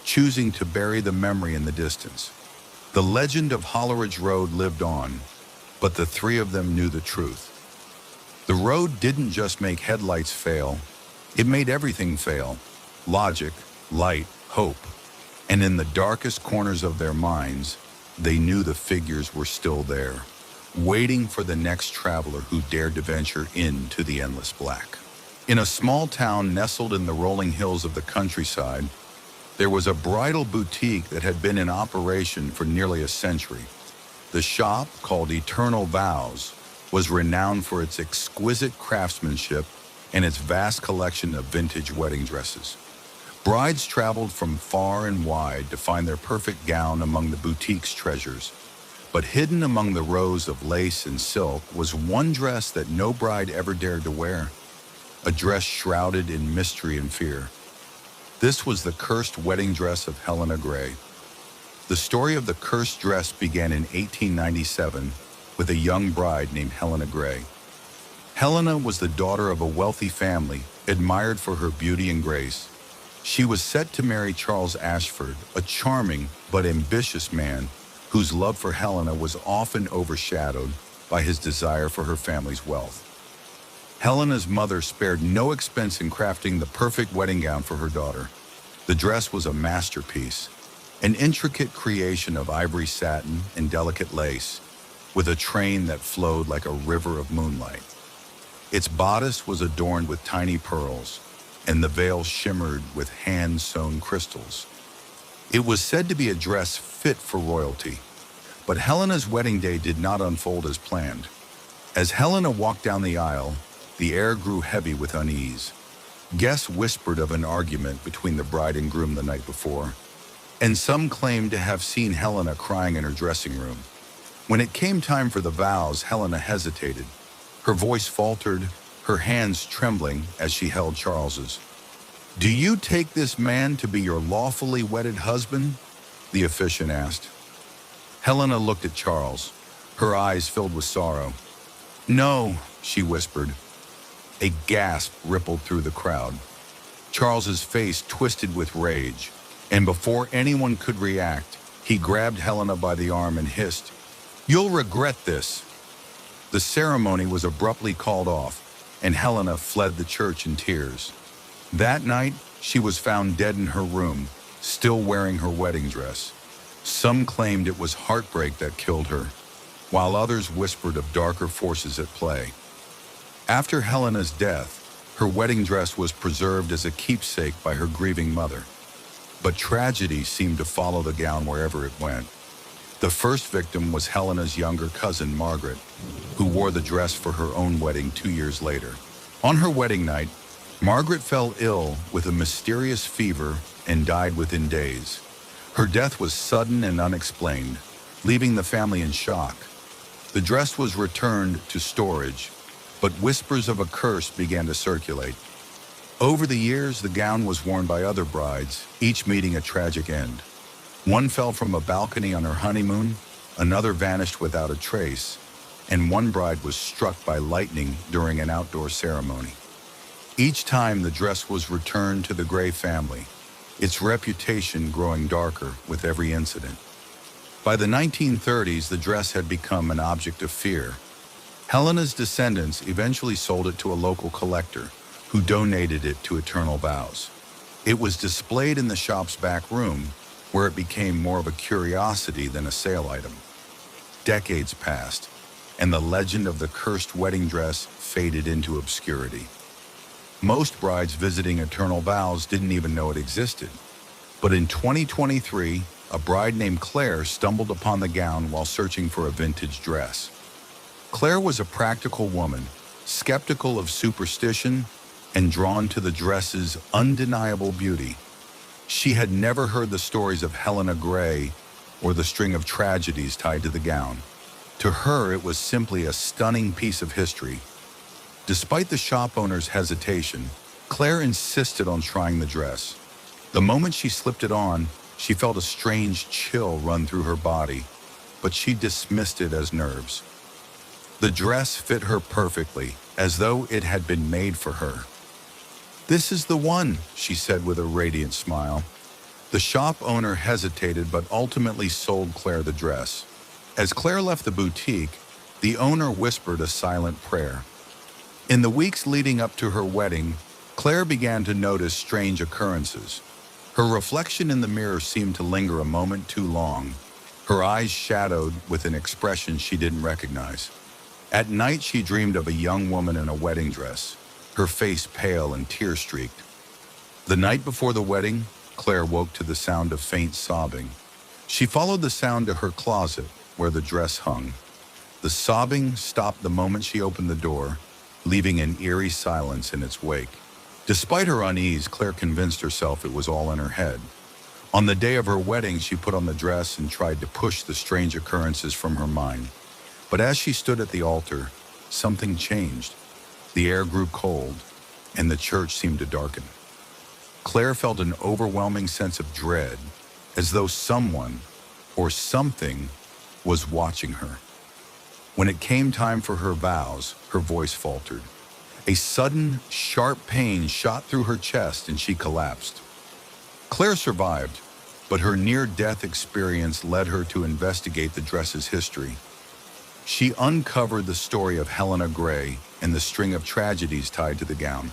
A: choosing to bury the memory in the distance. The legend of Holleridge Road lived on, but the three of them knew the truth. The road didn't just make headlights fail, it made everything fail. Logic, light, hope. And in the darkest corners of their minds, they knew the figures were still there, waiting for the next traveler who dared to venture into the endless black. In a small town nestled in the rolling hills of the countryside, there was a bridal boutique that had been in operation for nearly a century. The shop, called Eternal Vows, was renowned for its exquisite craftsmanship and its vast collection of vintage wedding dresses. Brides traveled from far and wide to find their perfect gown among the boutique's treasures. But hidden among the rows of lace and silk was one dress that no bride ever dared to wear, a dress shrouded in mystery and fear. This was the cursed wedding dress of Helena Gray. The story of the cursed dress began in 1897 with a young bride named Helena Gray. Helena was the daughter of a wealthy family, admired for her beauty and grace. She was set to marry Charles Ashford, a charming but ambitious man whose love for Helena was often overshadowed by his desire for her family's wealth. Helena's mother spared no expense in crafting the perfect wedding gown for her daughter. The dress was a masterpiece, an intricate creation of ivory satin and delicate lace, with a train that flowed like a river of moonlight. Its bodice was adorned with tiny pearls, and the veil shimmered with hand-sewn crystals. It was said to be a dress fit for royalty, but Helena's wedding day did not unfold as planned. As Helena walked down the aisle, the air grew heavy with unease. Guests whispered of an argument between the bride and groom the night before, and some claimed to have seen Helena crying in her dressing room. When it came time for the vows, Helena hesitated. Her voice faltered, her hands trembling as she held Charles's. "Do you take this man to be your lawfully wedded husband?" the officiant asked. Helena looked at Charles, her eyes filled with sorrow. "No," she whispered. A gasp rippled through the crowd. Charles's face twisted with rage, and before anyone could react, he grabbed Helena by the arm and hissed, "You'll regret this." The ceremony was abruptly called off, and Helena fled the church in tears. That night, she was found dead in her room, still wearing her wedding dress. Some claimed it was heartbreak that killed her, while others whispered of darker forces at play. After Helena's death, her wedding dress was preserved as a keepsake by her grieving mother. But tragedy seemed to follow the gown wherever it went. The first victim was Helena's younger cousin, Margaret, who wore the dress for her own wedding 2 years later. On her wedding night, Margaret fell ill with a mysterious fever and died within days. Her death was sudden and unexplained, leaving the family in shock. The dress was returned to storage, but whispers of a curse began to circulate. Over the years, the gown was worn by other brides, each meeting a tragic end. One fell from a balcony on her honeymoon, another vanished without a trace, and one bride was struck by lightning during an outdoor ceremony. Each time the dress was returned to the Gray family, its reputation growing darker with every incident. By the 1930s, the dress had become an object of fear. Helena's descendants eventually sold it to a local collector, who donated it to Eternal Vows. It was displayed in the shop's back room, where it became more of a curiosity than a sale item. Decades passed, and the legend of the cursed wedding dress faded into obscurity. Most brides visiting Eternal Vows didn't even know it existed. But in 2023, a bride named Claire stumbled upon the gown while searching for a vintage dress. Claire was a practical woman, skeptical of superstition and drawn to the dress's undeniable beauty. She had never heard the stories of Helena Gray or the string of tragedies tied to the gown. To her, it was simply a stunning piece of history. Despite the shop owner's hesitation, Claire insisted on trying the dress. The moment she slipped it on, she felt a strange chill run through her body. but she dismissed it as nerves. The dress fit her perfectly, as though it had been made for her. "This is the one," she said with a radiant smile. The shop owner hesitated but ultimately sold Claire the dress. As Claire left the boutique, the owner whispered a silent prayer. In the weeks leading up to her wedding, Claire began to notice strange occurrences. Her reflection in the mirror seemed to linger a moment too long, her eyes shadowed with an expression she didn't recognize. At night, she dreamed of a young woman in a wedding dress, her face pale and tear-streaked. The night before the wedding, Claire woke to the sound of faint sobbing. She followed the sound to her closet, where the dress hung. The sobbing stopped the moment she opened the door, leaving an eerie silence in its wake. Despite her unease, Claire convinced herself it was all in her head. On the day of her wedding, she put on the dress and tried to push the strange occurrences from her mind. But as she stood at the altar, something changed. The air grew cold, and the church seemed to darken. Claire felt an overwhelming sense of dread, as though someone or something was watching her. When it came time for her vows, her voice faltered. A sudden, sharp pain shot through her chest and she collapsed. Claire survived, but her near-death experience led her to investigate the dress's history. She uncovered the story of Helena Gray and the string of tragedies tied to the gown.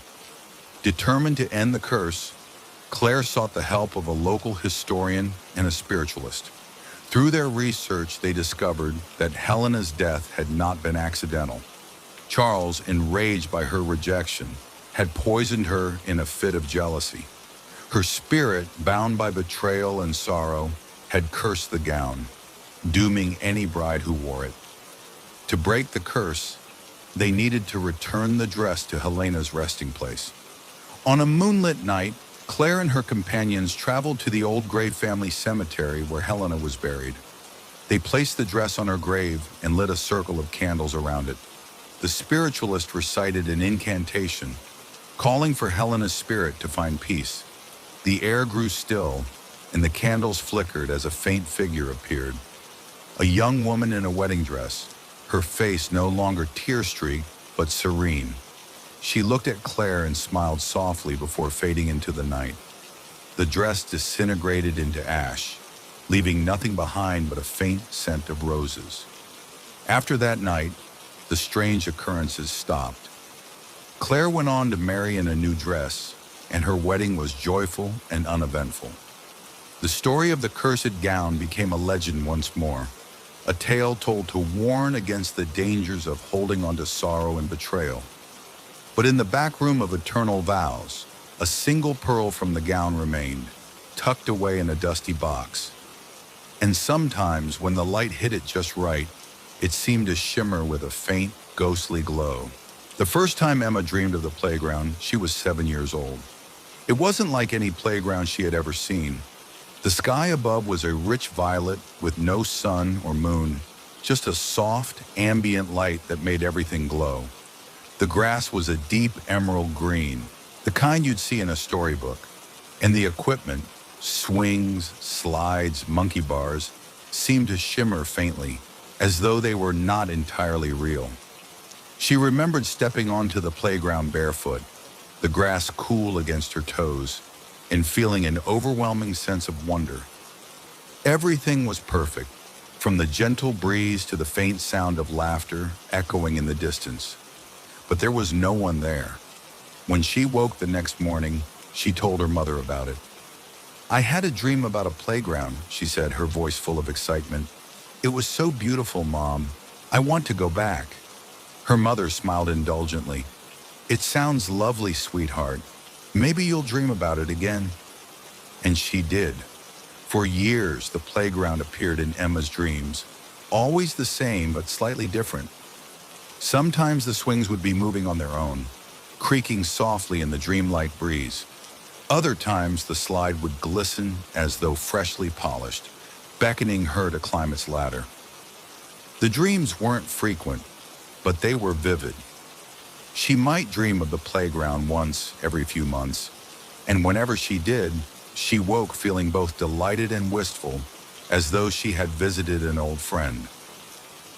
A: Determined to end the curse, Claire sought the help of a local historian and a spiritualist. Through their research, they discovered that Helena's death had not been accidental. Charles, enraged by her rejection, had poisoned her in a fit of jealousy. Her spirit, bound by betrayal and sorrow, had cursed the gown, dooming any bride who wore it. To break the curse, they needed to return the dress to Helena's resting place. On a moonlit night, Claire and her companions traveled to the old Gray family cemetery where Helena was buried. They placed the dress on her grave and lit a circle of candles around it. The spiritualist recited an incantation, calling for Helena's spirit to find peace. The air grew still, and the candles flickered as a faint figure appeared. A young woman in a wedding dress, her face no longer tear-streaked, but serene. She looked at Claire and smiled softly before fading into the night. The dress disintegrated into ash, leaving nothing behind but a faint scent of roses. After that night, the strange occurrences stopped. Claire went on to marry in a new dress, and her wedding was joyful and uneventful. The story of the cursed gown became a legend once more, a tale told to warn against the dangers of holding on to sorrow and betrayal. But in the back room of eternal vows, a single pearl from the gown remained, tucked away in a dusty box. And sometimes, when the light hit it just right, it seemed to shimmer with a faint, ghostly glow. The first time Emma dreamed of the playground, she was 7 years old. It wasn't like any playground she had ever seen. The sky above was a rich violet with no sun or moon, just a soft, ambient light that made everything glow. The grass was a deep emerald green, the kind you'd see in a storybook, and the equipment, swings, slides, monkey bars, seemed to shimmer faintly, as though they were not entirely real. She remembered stepping onto the playground barefoot, the grass cool against her toes, and feeling an overwhelming sense of wonder. Everything was perfect, from the gentle breeze to the faint sound of laughter echoing in the distance. But there was no one there. When she woke the next morning, she told her mother about it. "I had a dream about a playground," she said, her voice full of excitement. "It was so beautiful, Mom. I want to go back." Her mother smiled indulgently. "It sounds lovely, sweetheart. Maybe you'll dream about it again." And she did. For years, the playground appeared in Emma's dreams, always the same but slightly different. Sometimes the swings would be moving on their own, creaking softly in the dreamlike breeze. Other times, the slide would glisten as though freshly polished, beckoning her to climb its ladder. The dreams weren't frequent, but they were vivid. She might dream of the playground once every few months, and whenever she did, she woke feeling both delighted and wistful, as though she had visited an old friend.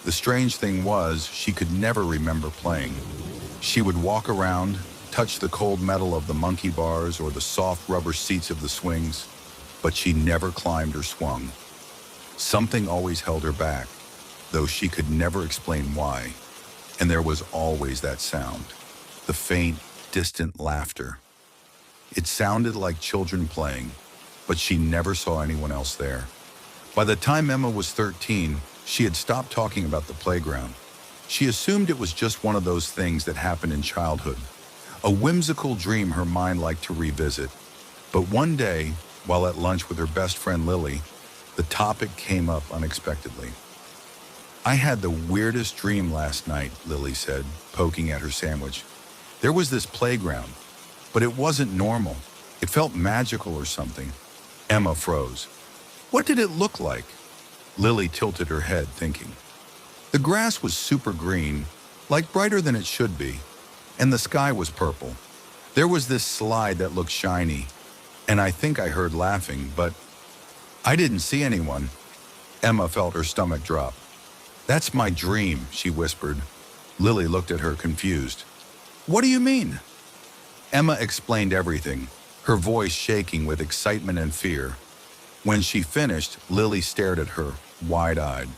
A: The strange thing was, she could never remember playing. She would walk around, touch the cold metal of the monkey bars or the soft rubber seats of the swings, but she never climbed or swung. Something always held her back, though she could never explain why. And there was always that sound, the faint, distant laughter. It sounded like children playing, but she never saw anyone else there. By the time Emma was 13, she had stopped talking about the playground. She assumed it was just one of those things that happened in childhood, a whimsical dream her mind liked to revisit. But one day, while at lunch with her best friend Lily, the topic came up unexpectedly. "I had the weirdest dream last night," Lily said, poking at her sandwich. "There was this playground, but it wasn't normal. It felt magical or something." Emma froze. "What did it look like?" Lily tilted her head, thinking. "The grass was super green, like brighter than it should be, and the sky was purple. There was this slide that looked shiny, and I think I heard laughing, but I didn't see anyone." Emma felt her stomach drop. "That's my dream," she whispered. Lily looked at her confused. "What do you mean?" Emma explained everything, her voice shaking with excitement and fear. When she finished, Lily stared at her, wide-eyed.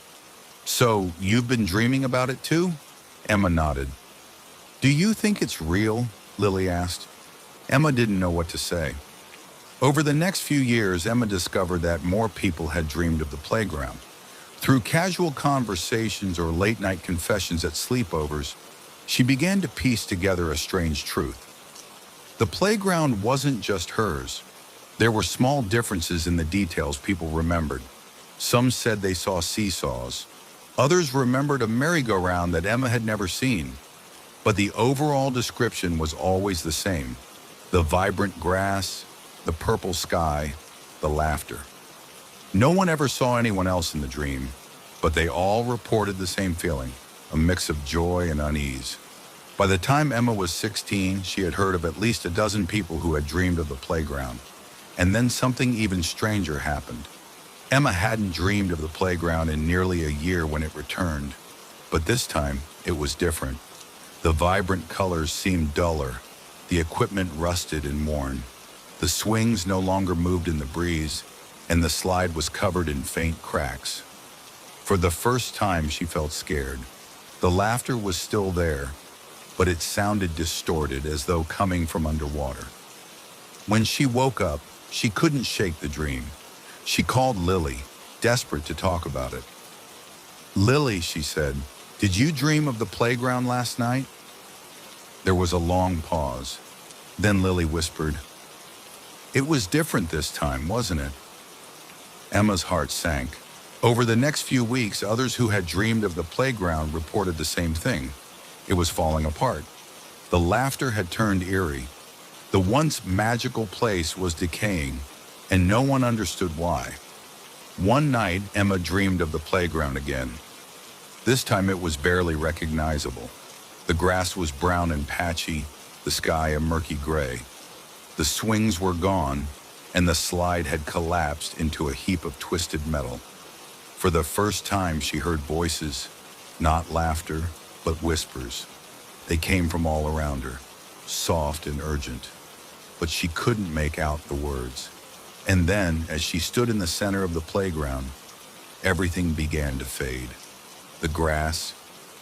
A: "So, you've been dreaming about it too?" Emma nodded. "Do you think it's real?" Lily asked. Emma didn't know what to say. Over the next few years, Emma discovered that more people had dreamed of the playground. Through casual conversations or late-night confessions at sleepovers, she began to piece together a strange truth. The playground wasn't just hers. There were small differences in the details people remembered. Some said they saw seesaws. Others remembered a merry-go-round that Emma had never seen. But the overall description was always the same: the vibrant grass, the purple sky, the laughter. No one ever saw anyone else in the dream, but they all reported the same feeling, a mix of joy and unease. By the time Emma was 16, she had heard of at least a dozen people who had dreamed of the playground. And then something even stranger happened. Emma hadn't dreamed of the playground in nearly a year when it returned, but this time it was different. The vibrant colors seemed duller, the equipment rusted and worn. The swings no longer moved in the breeze, and the slide was covered in faint cracks. For the first time, she felt scared. The laughter was still there, but it sounded distorted, as though coming from underwater. When she woke up, she couldn't shake the dream. She called Lily, desperate to talk about it. "Lily," she said, "did you dream of the playground last night?" There was a long pause. Then Lily whispered, "It was different this time, wasn't it?" Emma's heart sank. Over the next few weeks, others who had dreamed of the playground reported the same thing. It was falling apart. The laughter had turned eerie. The once magical place was decaying, and no one understood why. One night, Emma dreamed of the playground again. This time it was barely recognizable. The grass was brown and patchy, the sky a murky gray. The swings were gone, and the slide had collapsed into a heap of twisted metal. For the first time, she heard voices, not laughter, but whispers. They came from all around her, soft and urgent, but she couldn't make out the words. And then, as she stood in the center of the playground, everything began to fade. The grass,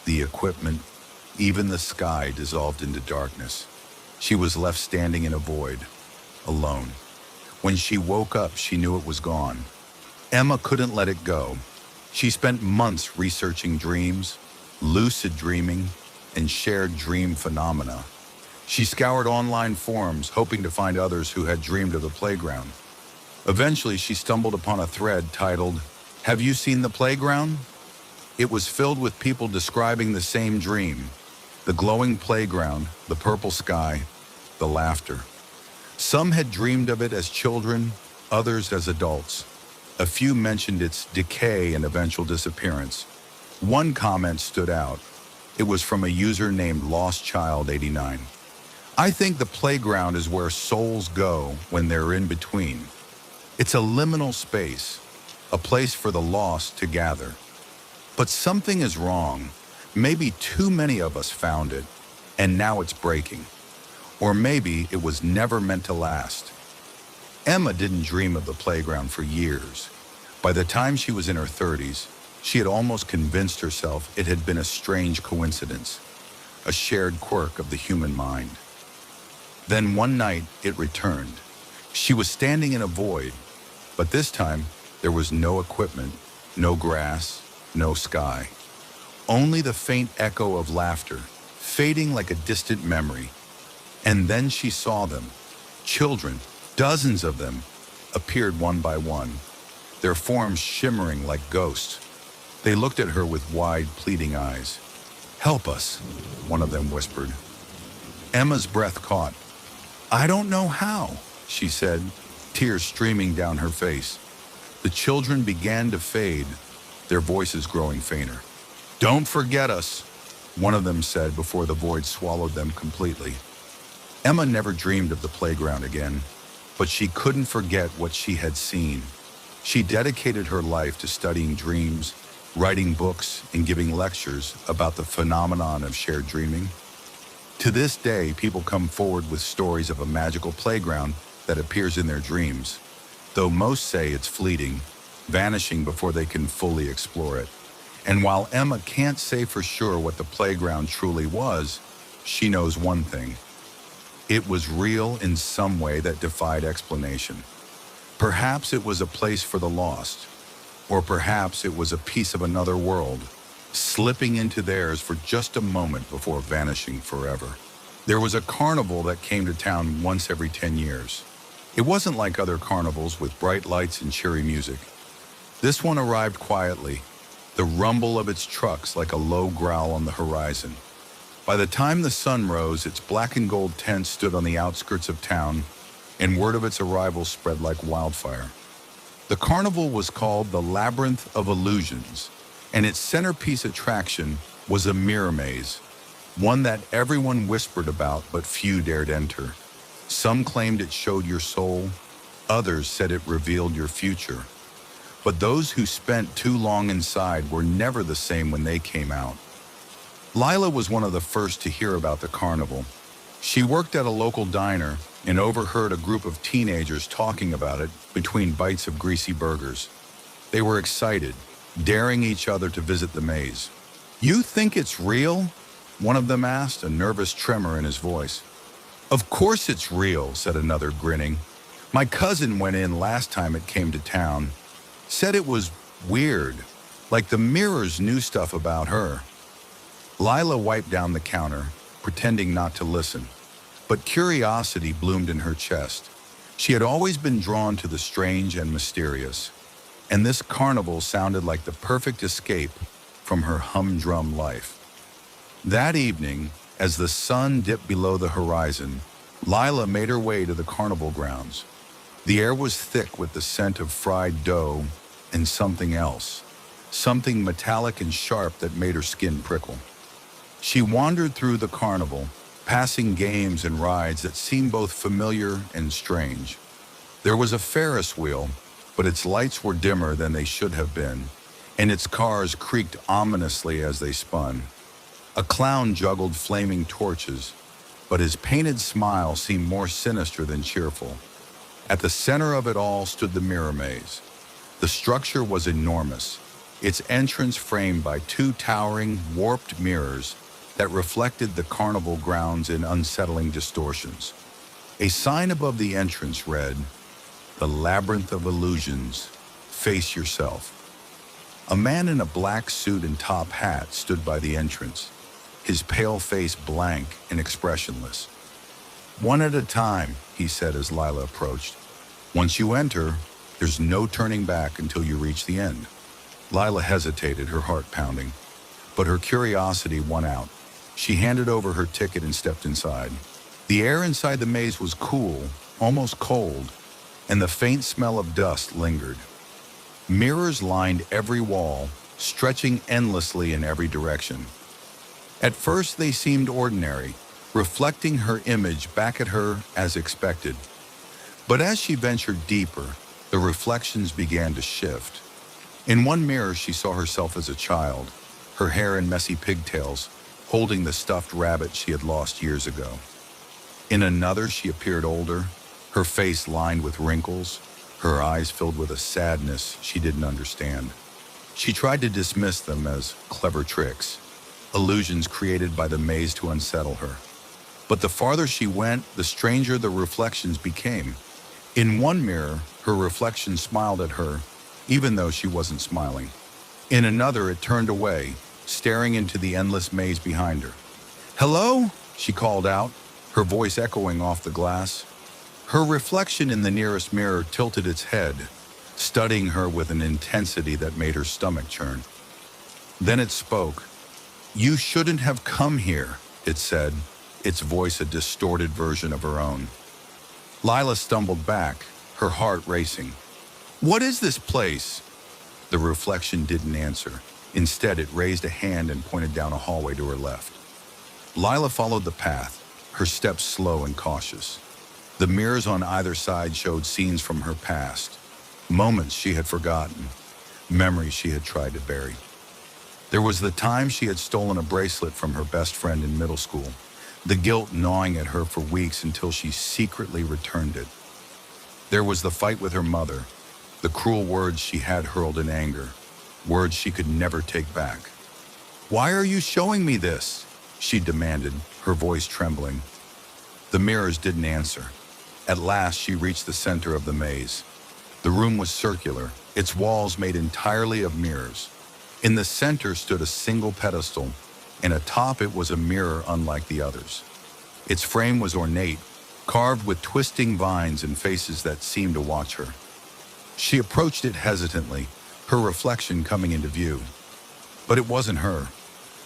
A: the equipment, even the sky dissolved into darkness. She was left standing in a void, alone. When she woke up, she knew it was gone. Emma couldn't let it go. She spent months researching dreams, lucid dreaming, and shared dream phenomena. She scoured online forums, hoping to find others who had dreamed of the playground. Eventually, she stumbled upon a thread titled, "Have you seen the playground?" It was filled with people describing the same dream: the glowing playground, the purple sky, the laughter. Some had dreamed of it as children, others as adults. A few mentioned its decay and eventual disappearance. One comment stood out. It was from a user named LostChild89. "I think the playground is where souls go when they're in between. It's a liminal space. a place for the lost to gather. But something is wrong. Maybe too many of us found it, and now it's breaking. Or maybe it was never meant to last. Emma didn't dream of the playground for years. By the time she was in her 30s, she had almost convinced herself it had been a strange coincidence, a shared quirk of the human mind. Then one night, it returned. She was standing in a void, but this time, there was no equipment, no grass, no sky. Only the faint echo of laughter, fading like a distant memory. And then she saw them. Children, dozens of them, appeared one by one, their forms shimmering like ghosts. They looked at her with wide, pleading eyes. "Help us," one of them whispered. Emma's breath caught. "I don't know how," she said, tears streaming down her face. The children began to fade, their voices growing fainter. "Don't forget us," one of them said before the void swallowed them completely. Emma never dreamed of the playground again, but she couldn't forget what she had seen. She dedicated her life to studying dreams, writing books, and giving lectures about the phenomenon of shared dreaming. To this day, people come forward with stories of a magical playground that appears in their dreams, though most say it's fleeting, vanishing before they can fully explore it. And while Emma can't say for sure what the playground truly was, she knows one thing. It was real in some way that defied explanation. Perhaps it was a place for the lost, or perhaps it was a piece of another world, slipping into theirs for just a moment before vanishing forever. There was a carnival that came to town once every 10 years. It wasn't like other carnivals with bright lights and cheery music. This one arrived quietly, the rumble of its trucks like a low growl on the horizon. By the time the sun rose, its black and gold tent stood on the outskirts of town, and word of its arrival spread like wildfire. The carnival was called the Labyrinth of Illusions, and its centerpiece attraction was a mirror maze, one that everyone whispered about but few dared enter. Some claimed it showed your soul, others said it revealed your future. But those who spent too long inside were never the same when they came out. Lila was one of the first to hear about the carnival. She worked at a local diner and overheard a group of teenagers talking about it between bites of greasy burgers. They were excited, daring each other to visit the maze. "You think it's real?" one of them asked, a nervous tremor in his voice. "Of course it's real," said another, grinning. "My cousin went in last time it came to town. Said it was weird, like the mirrors knew stuff about her." Lila wiped down the counter, pretending not to listen. But curiosity bloomed in her chest. She had always been drawn to the strange and mysterious, and this carnival sounded like the perfect escape from her humdrum life. That evening, as the sun dipped below the horizon, Lila made her way to the carnival grounds. The air was thick with the scent of fried dough and something else, something metallic and sharp that made her skin prickle. She wandered through the carnival, passing games and rides that seemed both familiar and strange. There was a Ferris wheel, but its lights were dimmer than they should have been, and its cars creaked ominously as they spun. A clown juggled flaming torches, but his painted smile seemed more sinister than cheerful. At the center of it all stood the mirror maze. The structure was enormous, its entrance framed by two towering, warped mirrors that reflected the carnival grounds in unsettling distortions. A sign above the entrance read, "The Labyrinth of Illusions, face yourself." A man in a black suit and top hat stood by the entrance, his pale face blank and expressionless. "One at a time," he said as Lila approached. "Once you enter, there's no turning back until you reach the end." Lila hesitated, her heart pounding, but her curiosity won out. She handed over her ticket and stepped inside. The air inside the maze was cool, almost cold, and the faint smell of dust lingered. Mirrors lined every wall, stretching endlessly in every direction. At first they seemed ordinary, reflecting her image back at her as expected. But as she ventured deeper, the reflections began to shift. In one mirror, she saw herself as a child, her hair in messy pigtails, holding the stuffed rabbit she had lost years ago. In another, she appeared older, her face lined with wrinkles, her eyes filled with a sadness she didn't understand. She tried to dismiss them as clever tricks, illusions created by the maze to unsettle her. But the farther she went, the stranger the reflections became. In one mirror, her reflection smiled at her, even though she wasn't smiling. In another, it turned away, staring into the endless maze behind her. "Hello?" she called out, her voice echoing off the glass. Her reflection in the nearest mirror tilted its head, studying her with an intensity that made her stomach churn. Then it spoke. "You shouldn't have come here," it said, its voice a distorted version of her own. Lila stumbled back, her heart racing. "What is this place?" The reflection didn't answer. Instead, it raised a hand and pointed down a hallway to her left. Lila followed the path, her steps slow and cautious. The mirrors on either side showed scenes from her past, moments she had forgotten, memories she had tried to bury. There was the time she had stolen a bracelet from her best friend in middle school, the guilt gnawing at her for weeks until she secretly returned it. There was the fight with her mother, the cruel words she had hurled in anger, words she could never take back. "Why are you showing me this?" she demanded, her voice trembling. The mirrors didn't answer. At last, she reached the center of the maze. The room was circular, its walls made entirely of mirrors. In the center stood a single pedestal, and atop it was a mirror unlike the others. Its frame was ornate, carved with twisting vines and faces that seemed to watch her. She approached it hesitantly, her reflection coming into view. But it wasn't her.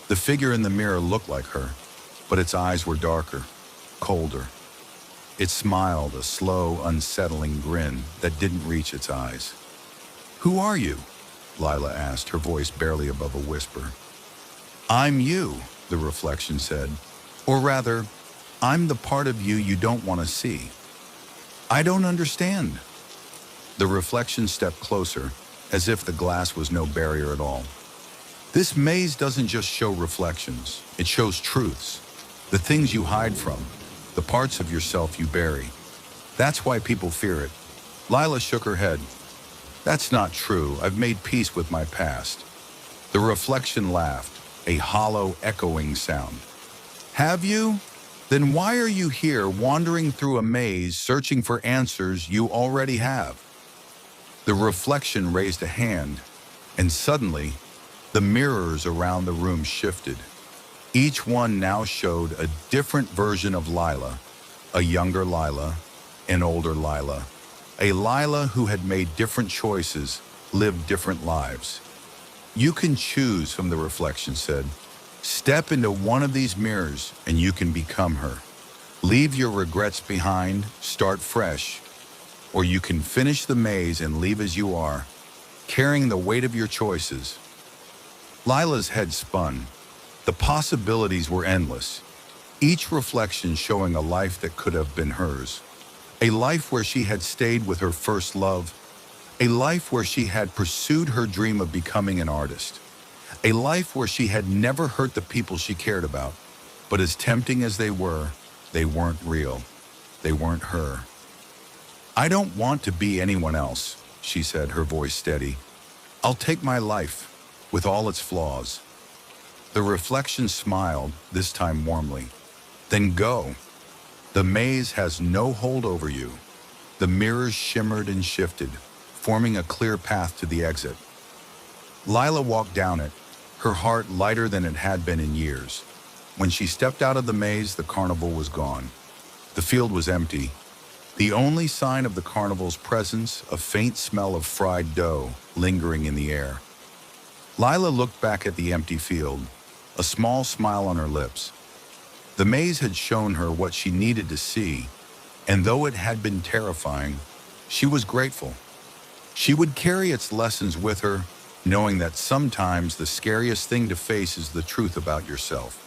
A: The figure in the mirror looked like her, but its eyes were darker, colder. It smiled, a slow, unsettling grin that didn't reach its eyes. "Who are you?" Lila asked, her voice barely above a whisper. "I'm you," the reflection said. "Or rather, I'm the part of you you don't want to see." "I don't understand." The reflection stepped closer, as if the glass was no barrier at all. "This maze doesn't just show reflections, it shows truths, the things you hide from, the parts of yourself you bury. That's why people fear it." Lila shook her head. "That's not true. I've made peace with my past." The reflection laughed, a hollow, echoing sound. "Have you? Then why are you here, wandering through a maze, searching for answers you already have?" The reflection raised a hand, and suddenly, the mirrors around the room shifted. Each one now showed a different version of Lila, a younger Lila, an older Lila, a Lila who had made different choices, lived different lives. "You can choose," from the reflection said. "Step into one of these mirrors and you can become her. Leave your regrets behind, start fresh, or you can finish the maze and leave as you are, carrying the weight of your choices." Lila's head spun. The possibilities were endless, each reflection showing a life that could have been hers. A life where she had stayed with her first love, a life where she had pursued her dream of becoming an artist, a life where she had never hurt the people she cared about. But as tempting as they weren't real. They weren't her. "I don't want to be anyone else," she said, her voice steady. "I'll take my life, with all its flaws." The reflection smiled, this time warmly. "Then go. The maze has no hold over you." The mirrors shimmered and shifted, forming a clear path to the exit. Lila walked down it, her heart lighter than it had been in years. When she stepped out of the maze, the carnival was gone. The field was empty. The only sign of the carnival's presence, a faint smell of fried dough lingering in the air. Lila looked back at the empty field, a small smile on her lips. The maze had shown her what she needed to see, and though it had been terrifying, she was grateful. She would carry its lessons with her, knowing that sometimes the scariest thing to face is the truth about yourself.